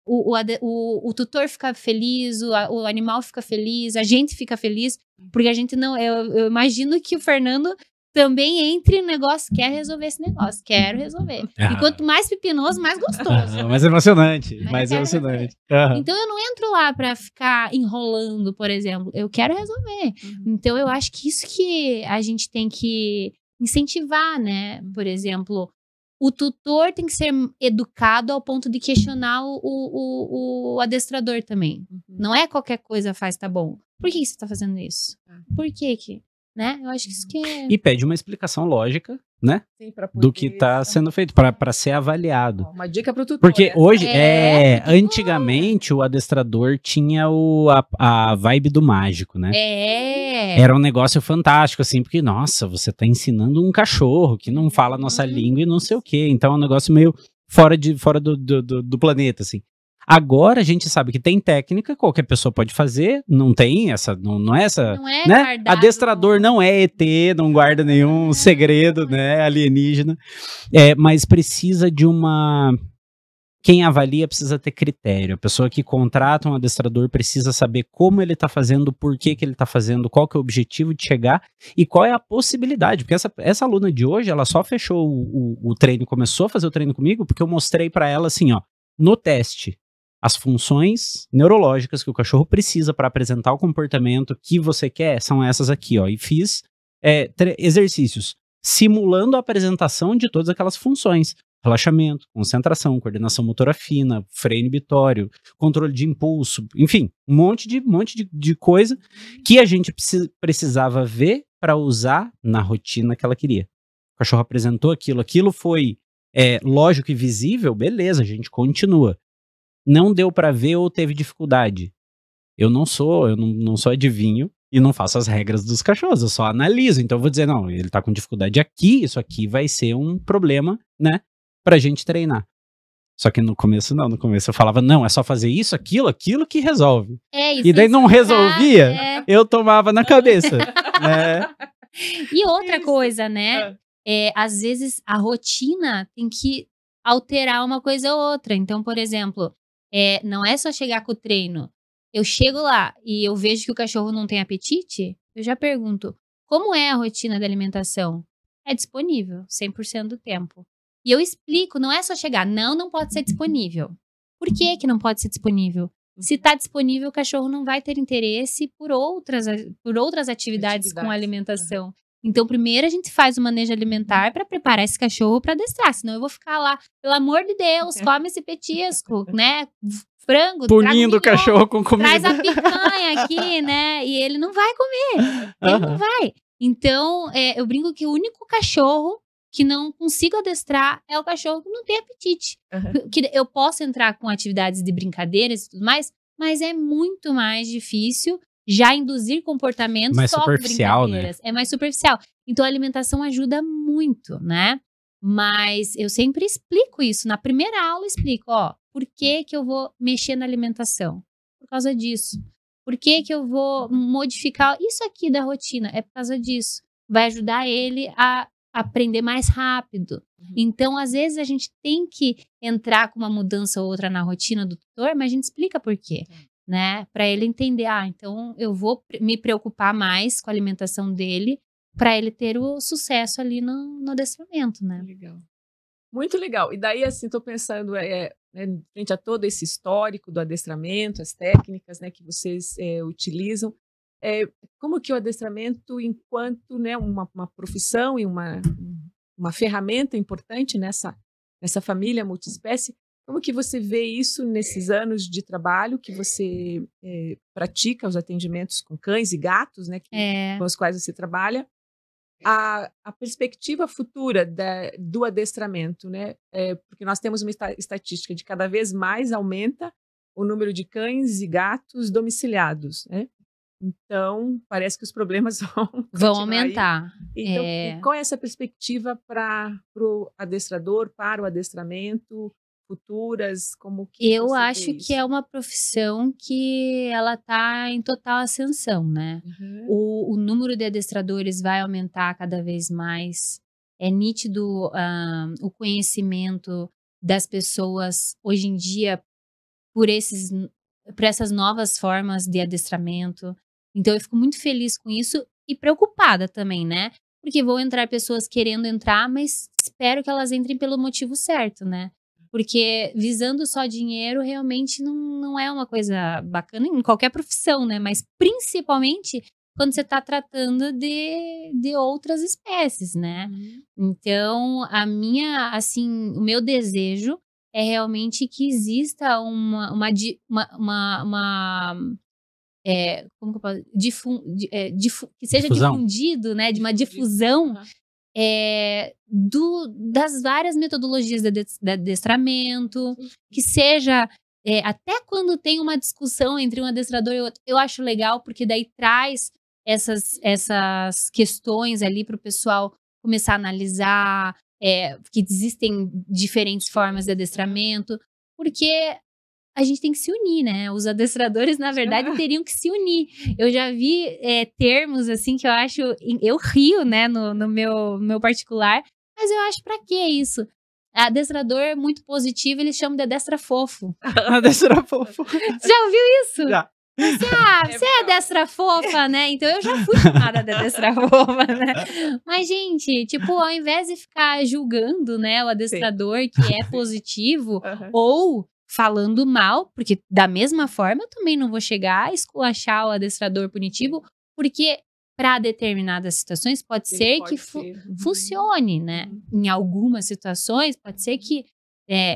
[SPEAKER 2] O tutor fica feliz, o animal fica feliz, a gente fica feliz, porque a gente não... Eu imagino que o Fernando também entre no negócio, quer resolver esse negócio, quero resolver. E quanto mais pepinoso, mais gostoso.
[SPEAKER 1] Mais emocionante, mais emocionante.
[SPEAKER 2] Então eu não entro lá pra ficar enrolando, por exemplo, eu quero resolver. Então eu acho que isso que a gente tem que incentivar, né? Por exemplo, o tutor tem que ser educado ao ponto de questionar o adestrador também. Não é qualquer coisa faz, tá bom. Por que você tá fazendo isso? Por que né? Eu acho que isso que é...
[SPEAKER 1] E pede uma explicação lógica, né?
[SPEAKER 3] Sim, pra poder...
[SPEAKER 1] do que tá sendo feito, para ser avaliado.
[SPEAKER 3] Uma dica pro tutor.
[SPEAKER 1] Porque hoje, antigamente, o adestrador tinha a vibe do mágico, né? Era um negócio fantástico, assim, porque, nossa, você tá ensinando um cachorro que não fala a nossa língua e não sei o quê. Então é um negócio meio fora do planeta, assim. Agora a gente sabe que tem técnica, qualquer pessoa pode fazer, não tem essa, não é essa,
[SPEAKER 2] não é
[SPEAKER 1] né? Adestrador não é ET, não guarda nenhum segredo, né, alienígena, mas precisa de uma quem avalia precisa ter critério. A pessoa que contrata um adestrador precisa saber como ele está fazendo, por que ele está fazendo, qual que é o objetivo de chegar e qual é a possibilidade. Porque essa aluna de hoje, ela só fechou o treino, começou a fazer o treino comigo, porque eu mostrei para ela assim, ó, no teste, as funções neurológicas que o cachorro precisa para apresentar o comportamento que você quer são essas aqui, ó. E fiz exercícios simulando a apresentação de todas aquelas funções. Relaxamento, concentração, coordenação motora fina, freio inibitório, controle de impulso, enfim, um monte de coisa que a gente precisava ver para usar na rotina que ela queria. O cachorro apresentou aquilo foi lógico e visível, beleza, a gente continua. Não deu para ver ou teve dificuldade. Eu não sou adivinho e não faço as regras dos cachorros, eu só analiso. Então eu vou dizer, não, ele tá com dificuldade aqui, isso aqui vai ser um problema, né? Pra gente treinar. Só que no começo não, no começo eu falava, não, é só fazer isso, aquilo que resolve.
[SPEAKER 2] Isso,
[SPEAKER 1] e daí não resolvia, eu tomava na cabeça. Né?
[SPEAKER 2] E outra coisa, né? Às vezes a rotina tem que alterar uma coisa ou outra. Então, por exemplo, não é só chegar com o treino. Eu chego lá e eu vejo que o cachorro não tem apetite, eu já pergunto, como é a rotina da alimentação? É disponível, 100% do tempo. E eu explico, não é só chegar, não pode ser disponível. Por que não pode ser disponível? Se está disponível, o cachorro não vai ter interesse por outras atividades com alimentação. Então, primeiro a gente faz o manejo alimentar para preparar esse cachorro para adestrar. Senão eu vou ficar lá, pelo amor de Deus, come esse petisco, né? Frango,
[SPEAKER 1] punindo o cachorro com comida.
[SPEAKER 2] Traz a picanha aqui, né? E ele não vai comer. Ele não vai. Então, eu brinco que o único cachorro que não consigo adestrar é o cachorro que não tem apetite. Que eu posso entrar com atividades de brincadeiras e tudo mais, mas é muito mais difícil já induzir comportamentos
[SPEAKER 1] mais
[SPEAKER 2] só
[SPEAKER 1] superficial,
[SPEAKER 2] com brincadeiras.
[SPEAKER 1] né?
[SPEAKER 2] É mais superficial. Então a alimentação ajuda muito, né? Mas eu sempre explico isso. Na primeira aula eu explico, ó, por que eu vou mexer na alimentação? Por causa disso. Por que eu vou modificar isso aqui da rotina? É por causa disso. Vai ajudar ele a aprender mais rápido. Então, às vezes, a gente tem que entrar com uma mudança ou outra na rotina do tutor, mas a gente explica por quê, né? Para ele entender, então eu vou me preocupar mais com a alimentação dele para ele ter o sucesso ali no adestramento, né?
[SPEAKER 3] Legal. Muito legal. E daí, assim, estou pensando, frente a todo esse histórico do adestramento, as técnicas, né, que vocês utilizam, como que o adestramento, enquanto, né, uma profissão e uma ferramenta importante nessa família multiespécie, como que você vê isso nesses anos de trabalho que você pratica os atendimentos com cães e gatos, né, com os quais você trabalha, a perspectiva futura do adestramento, né? Porque nós temos uma estatística de cada vez mais aumenta o número de cães e gatos domiciliados, né? Então, parece que os problemas vão
[SPEAKER 2] aumentar.
[SPEAKER 3] Então, qual é essa perspectiva para o adestrador, para o adestramento, futuras? Como que
[SPEAKER 2] eu acho que é uma profissão que ela está em total ascensão, né? O número de adestradores vai aumentar cada vez mais. É nítido o conhecimento das pessoas hoje em dia por essas novas formas de adestramento. Então, eu fico muito feliz com isso e preocupada também, né? Porque vão entrar pessoas querendo entrar, mas espero que elas entrem pelo motivo certo, né? Porque visando só dinheiro realmente não é uma coisa bacana em qualquer profissão, né? Mas principalmente quando você está tratando de outras espécies, né? Então, o meu desejo é realmente que exista como que eu posso, que seja difundido, né, de uma difusão das várias metodologias de adestramento, que seja até quando tem uma discussão entre um adestrador e outro, eu acho legal, porque daí traz essas questões ali para o pessoal começar a analisar, que existem diferentes formas de adestramento, porque a gente tem que se unir, né? Os adestradores, na verdade, teriam que se unir. Eu já vi termos, assim, que eu acho... Eu rio, né, no meu particular, mas eu acho, pra que isso? Adestrador muito positivo, eles chamam de adestra fofo.
[SPEAKER 1] Adestra fofo.
[SPEAKER 2] Já ouviu isso?
[SPEAKER 1] Já.
[SPEAKER 2] Você é adestra fofa, né? Então eu já fui chamada de adestra fofa, né? Mas, gente, tipo, ao invés de ficar julgando, né, o adestrador que é positivo ou falando mal, porque da mesma forma eu também não vou chegar a esculachar o adestrador punitivo, porque para determinadas situações pode ser que funcione, né? Em algumas situações pode ser que,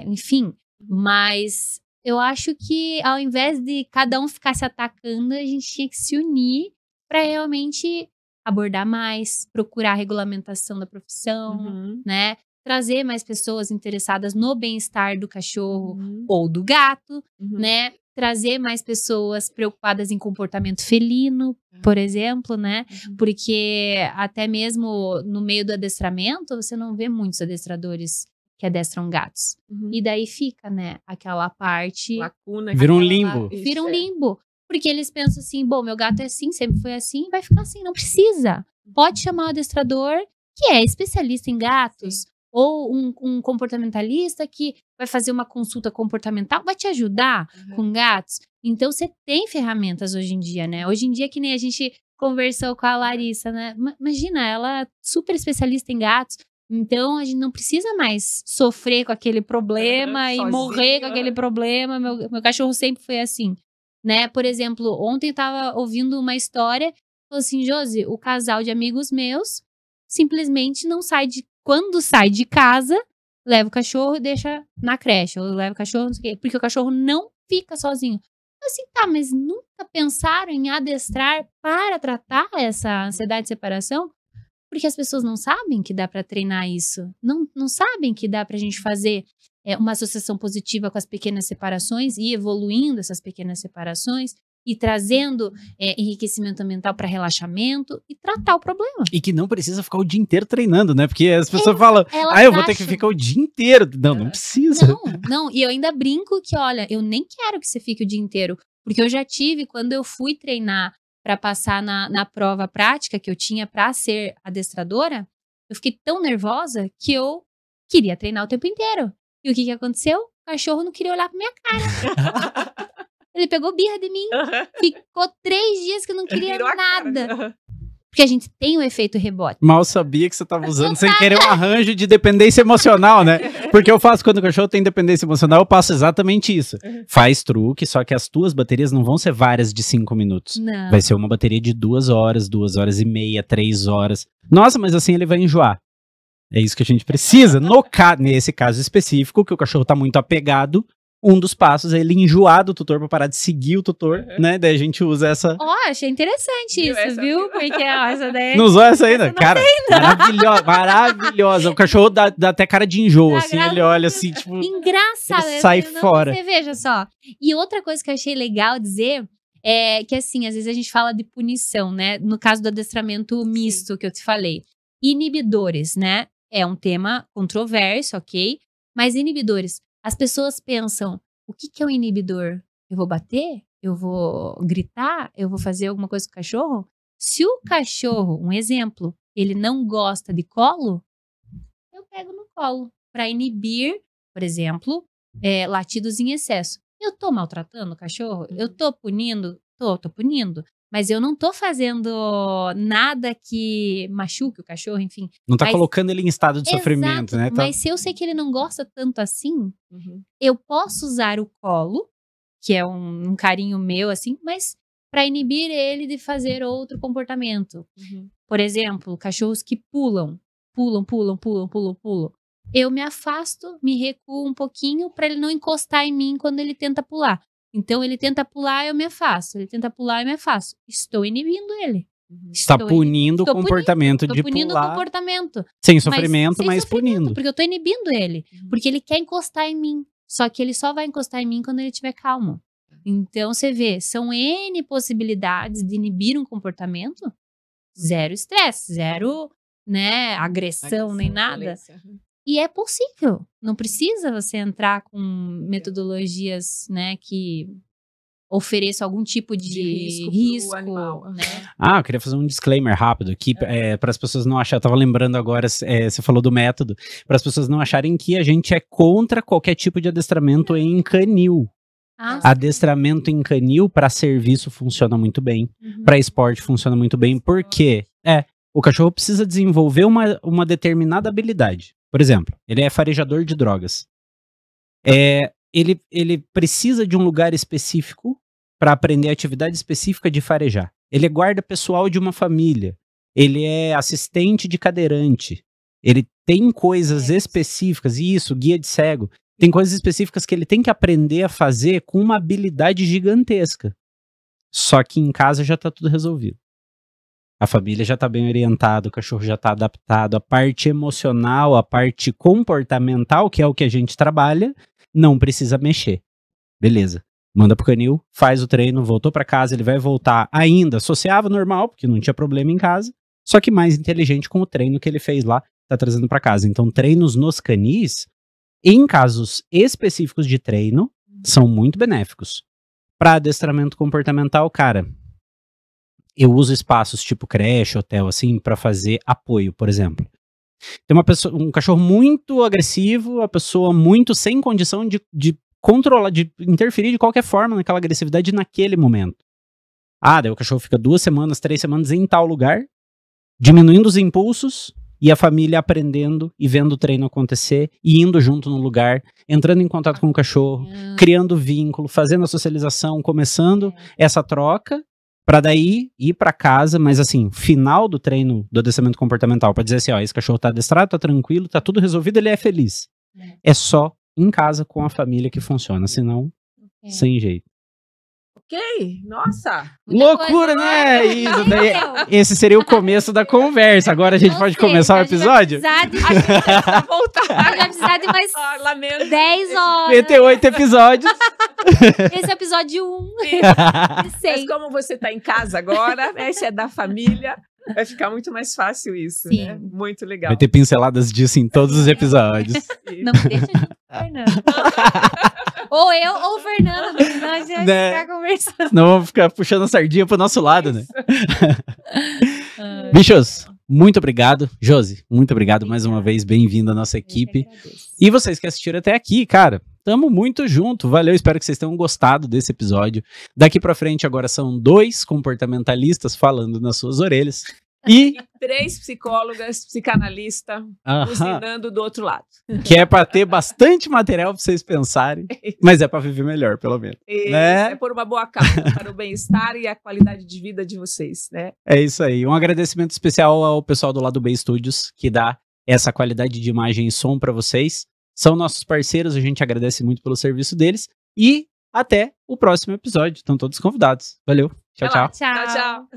[SPEAKER 2] enfim, mas eu acho que ao invés de cada um ficar se atacando, a gente tinha que se unir para realmente abordar mais, procurar a regulamentação da profissão, né? Trazer mais pessoas interessadas no bem-estar do cachorro ou do gato, né? Trazer mais pessoas preocupadas em comportamento felino, por exemplo, né? Porque até mesmo no meio do adestramento, você não vê muitos adestradores que adestram gatos. E daí fica, né, aquela parte...
[SPEAKER 3] Lacuna.
[SPEAKER 1] Vira um limbo.
[SPEAKER 2] Vira um limbo. Porque eles pensam assim, bom, meu gato é assim, sempre foi assim, vai ficar assim, não precisa. Pode chamar o adestrador que é especialista em gatos. Ou um comportamentalista que vai fazer uma consulta comportamental, vai te ajudar com gatos. Então, você tem ferramentas hoje em dia, né? Hoje em dia, que nem a gente conversou com a Larissa, né? Imagina, ela é super especialista em gatos. Então, a gente não precisa mais sofrer com aquele problema e morrer com aquele problema. Meu cachorro sempre foi assim, né? Por exemplo, ontem eu tava ouvindo uma história, falou assim, Josi, o casal de amigos meus simplesmente não sai quando sai de casa, leva o cachorro e deixa na creche, ou leva o cachorro, não sei o quê, porque o cachorro não fica sozinho. Assim, tá, mas nunca pensaram em adestrar para tratar essa ansiedade de separação? Porque as pessoas não sabem que dá para treinar isso. Não sabem que dá pra gente fazer uma associação positiva com as pequenas separações e evoluindo essas pequenas separações e trazendo enriquecimento mental para relaxamento e tratar o problema.
[SPEAKER 1] E que não precisa ficar o dia inteiro treinando, né? Porque as pessoas falam, eu vou ter que ficar o dia inteiro. Não precisa.
[SPEAKER 2] Não. E eu ainda brinco que, olha, eu nem quero que você fique o dia inteiro. Porque eu já tive, quando eu fui treinar para passar na prova prática que eu tinha para ser adestradora, eu fiquei tão nervosa que eu queria treinar o tempo inteiro. E o que aconteceu? O cachorro não queria olhar pra minha cara. Ele pegou birra de mim. Ficou 3 dias que eu não queria nada. Porque a gente tem o efeito rebote.
[SPEAKER 1] Mal sabia que você estava usando sem querer um arranjo de dependência emocional, né? Porque eu faço quando o cachorro tem dependência emocional, eu passo exatamente isso. Faz truque, só que as tuas baterias não vão ser várias de 5 minutos.
[SPEAKER 2] Não.
[SPEAKER 1] Vai ser uma bateria de 2 horas, 2 horas e meia, 3 horas. Nossa, mas assim ele vai enjoar. É isso que a gente precisa. Nesse caso específico, que o cachorro tá muito apegado, um dos passos é ele enjoar do tutor pra parar de seguir o tutor, né? Daí a gente usa essa...
[SPEAKER 2] Achei interessante isso, viu? Porque essa daí...
[SPEAKER 1] Não usou essa ainda? Cara, maravilhosa. O cachorro dá até cara de enjoo, assim, ele olha assim, tipo...
[SPEAKER 2] Engraçado.
[SPEAKER 1] Ele sai fora.
[SPEAKER 2] Você veja só. E outra coisa que eu achei legal dizer é que, assim, às vezes a gente fala de punição, né? No caso do adestramento misto que eu te falei. Inibidores, né? É um tema controverso, ok? Mas inibidores... As pessoas pensam, o que é um inibidor? Eu vou bater? Eu vou gritar? Eu vou fazer alguma coisa com o cachorro? Se o cachorro, um exemplo, ele não gosta de colo, eu pego no colo para inibir, por exemplo, latidos em excesso. Eu tô maltratando o cachorro? Eu tô punindo? Tô punindo. Mas eu não tô fazendo nada que machuque o cachorro, enfim.
[SPEAKER 1] Não tá colocando ele em estado de sofrimento, né?
[SPEAKER 2] Mas se eu sei que ele não gosta tanto assim, eu posso usar o colo, que é um carinho meu, assim, mas para inibir ele de fazer outro comportamento. Por exemplo, cachorros que pulam. Eu me afasto, me recuo um pouquinho para ele não encostar em mim quando ele tenta pular. Então, ele tenta pular, eu me afasto. Ele tenta pular, eu me afasto. Estou inibindo ele.
[SPEAKER 1] Está punindo o comportamento de pular. Estou punindo o
[SPEAKER 2] comportamento.
[SPEAKER 1] Sem sofrimento, mas punindo.
[SPEAKER 2] Porque eu estou inibindo ele. Porque ele quer encostar em mim. Só que ele só vai encostar em mim quando ele estiver calmo. Então, você vê, são N possibilidades de inibir um comportamento. Zero estresse, zero, né, agressão, nem nada. Violência. E é possível. Não precisa você entrar com metodologias, né, que ofereço algum tipo de risco
[SPEAKER 3] pro animal.
[SPEAKER 2] né?
[SPEAKER 1] Eu queria fazer um disclaimer rápido aqui, para as pessoas não acharem, eu tava lembrando agora, você falou do método, para as pessoas não acharem que a gente é contra qualquer tipo de adestramento em canil. Adestramento em canil para serviço funciona muito bem, para esporte funciona muito bem, porque o cachorro precisa desenvolver uma determinada habilidade. Por exemplo, ele é farejador de drogas. Ele precisa de um lugar específico para aprender a atividade específica de farejar. Ele é guarda pessoal de uma família. Ele é assistente de cadeirante. Ele tem coisas específicas, e isso, guia de cego. Tem coisas específicas que ele tem que aprender a fazer com uma habilidade gigantesca. Só que em casa já tá tudo resolvido. A família já tá bem orientada, o cachorro já tá adaptado, a parte emocional, a parte comportamental, que é o que a gente trabalha, não precisa mexer. Beleza. Manda pro canil, faz o treino, voltou pra casa, ele vai voltar ainda, sociável, normal, porque não tinha problema em casa, só que mais inteligente com o treino que ele fez lá, tá trazendo pra casa. Então, treinos nos canis, em casos específicos de treino, são muito benéficos. Para adestramento comportamental, cara, eu uso espaços tipo creche, hotel, assim, para fazer apoio, por exemplo. Tem um cachorro muito agressivo, a pessoa muito sem condição de controlar, de interferir de qualquer forma naquela agressividade naquele momento. Daí o cachorro fica 2 semanas, 3 semanas em tal lugar, diminuindo os impulsos, e a família aprendendo e vendo o treino acontecer, e indo junto no lugar, entrando em contato com o cachorro, criando vínculo, fazendo a socialização, começando essa troca, para daí ir para casa, mas assim, final do treino do adestramento comportamental, para dizer assim, esse cachorro tá adestrado, tá tranquilo, tá tudo resolvido, ele é feliz. É só em casa com a família que funciona, senão, sem jeito.
[SPEAKER 3] Ok, nossa.
[SPEAKER 1] Loucura, né? Isso daí, esse seria o começo da conversa. Agora a gente pode começar o episódio?
[SPEAKER 2] A gente vai precisar de mais 10 horas.
[SPEAKER 1] 58 episódios.
[SPEAKER 2] Esse é o episódio 1.
[SPEAKER 3] Mas como você tá em casa agora, esse é da família, vai ficar muito mais fácil isso, né? Muito legal.
[SPEAKER 1] Vai ter pinceladas disso em todos os episódios.
[SPEAKER 2] Não me deixa de Fernando. Ou eu ou o Fernando, senão a gente vai ficar conversando.
[SPEAKER 1] Não vamos ficar puxando a sardinha pro nosso lado, né? Bichos, muito obrigado. Josi, muito obrigado mais uma vez. Bem-vindo à nossa equipe. E vocês que assistiram até aqui, cara, tamo muito junto. Valeu, espero que vocês tenham gostado desse episódio. Daqui pra frente agora são 2 comportamentalistas falando nas suas orelhas. E
[SPEAKER 3] 3 psicólogas, psicanalista, buzinando do outro lado.
[SPEAKER 1] Que é pra ter bastante material pra vocês pensarem, mas é pra viver melhor, pelo menos.
[SPEAKER 3] Isso,
[SPEAKER 1] né?
[SPEAKER 3] É por uma boa causa, para o bem-estar e a qualidade de vida de vocês, né?
[SPEAKER 1] É isso aí. Um agradecimento especial ao pessoal do Lado B Studios, que dá essa qualidade de imagem e som pra vocês. São nossos parceiros, a gente agradece muito pelo serviço deles. E até o próximo episódio. Estão todos convidados. Valeu. Tchau, tchau.
[SPEAKER 2] Tchau.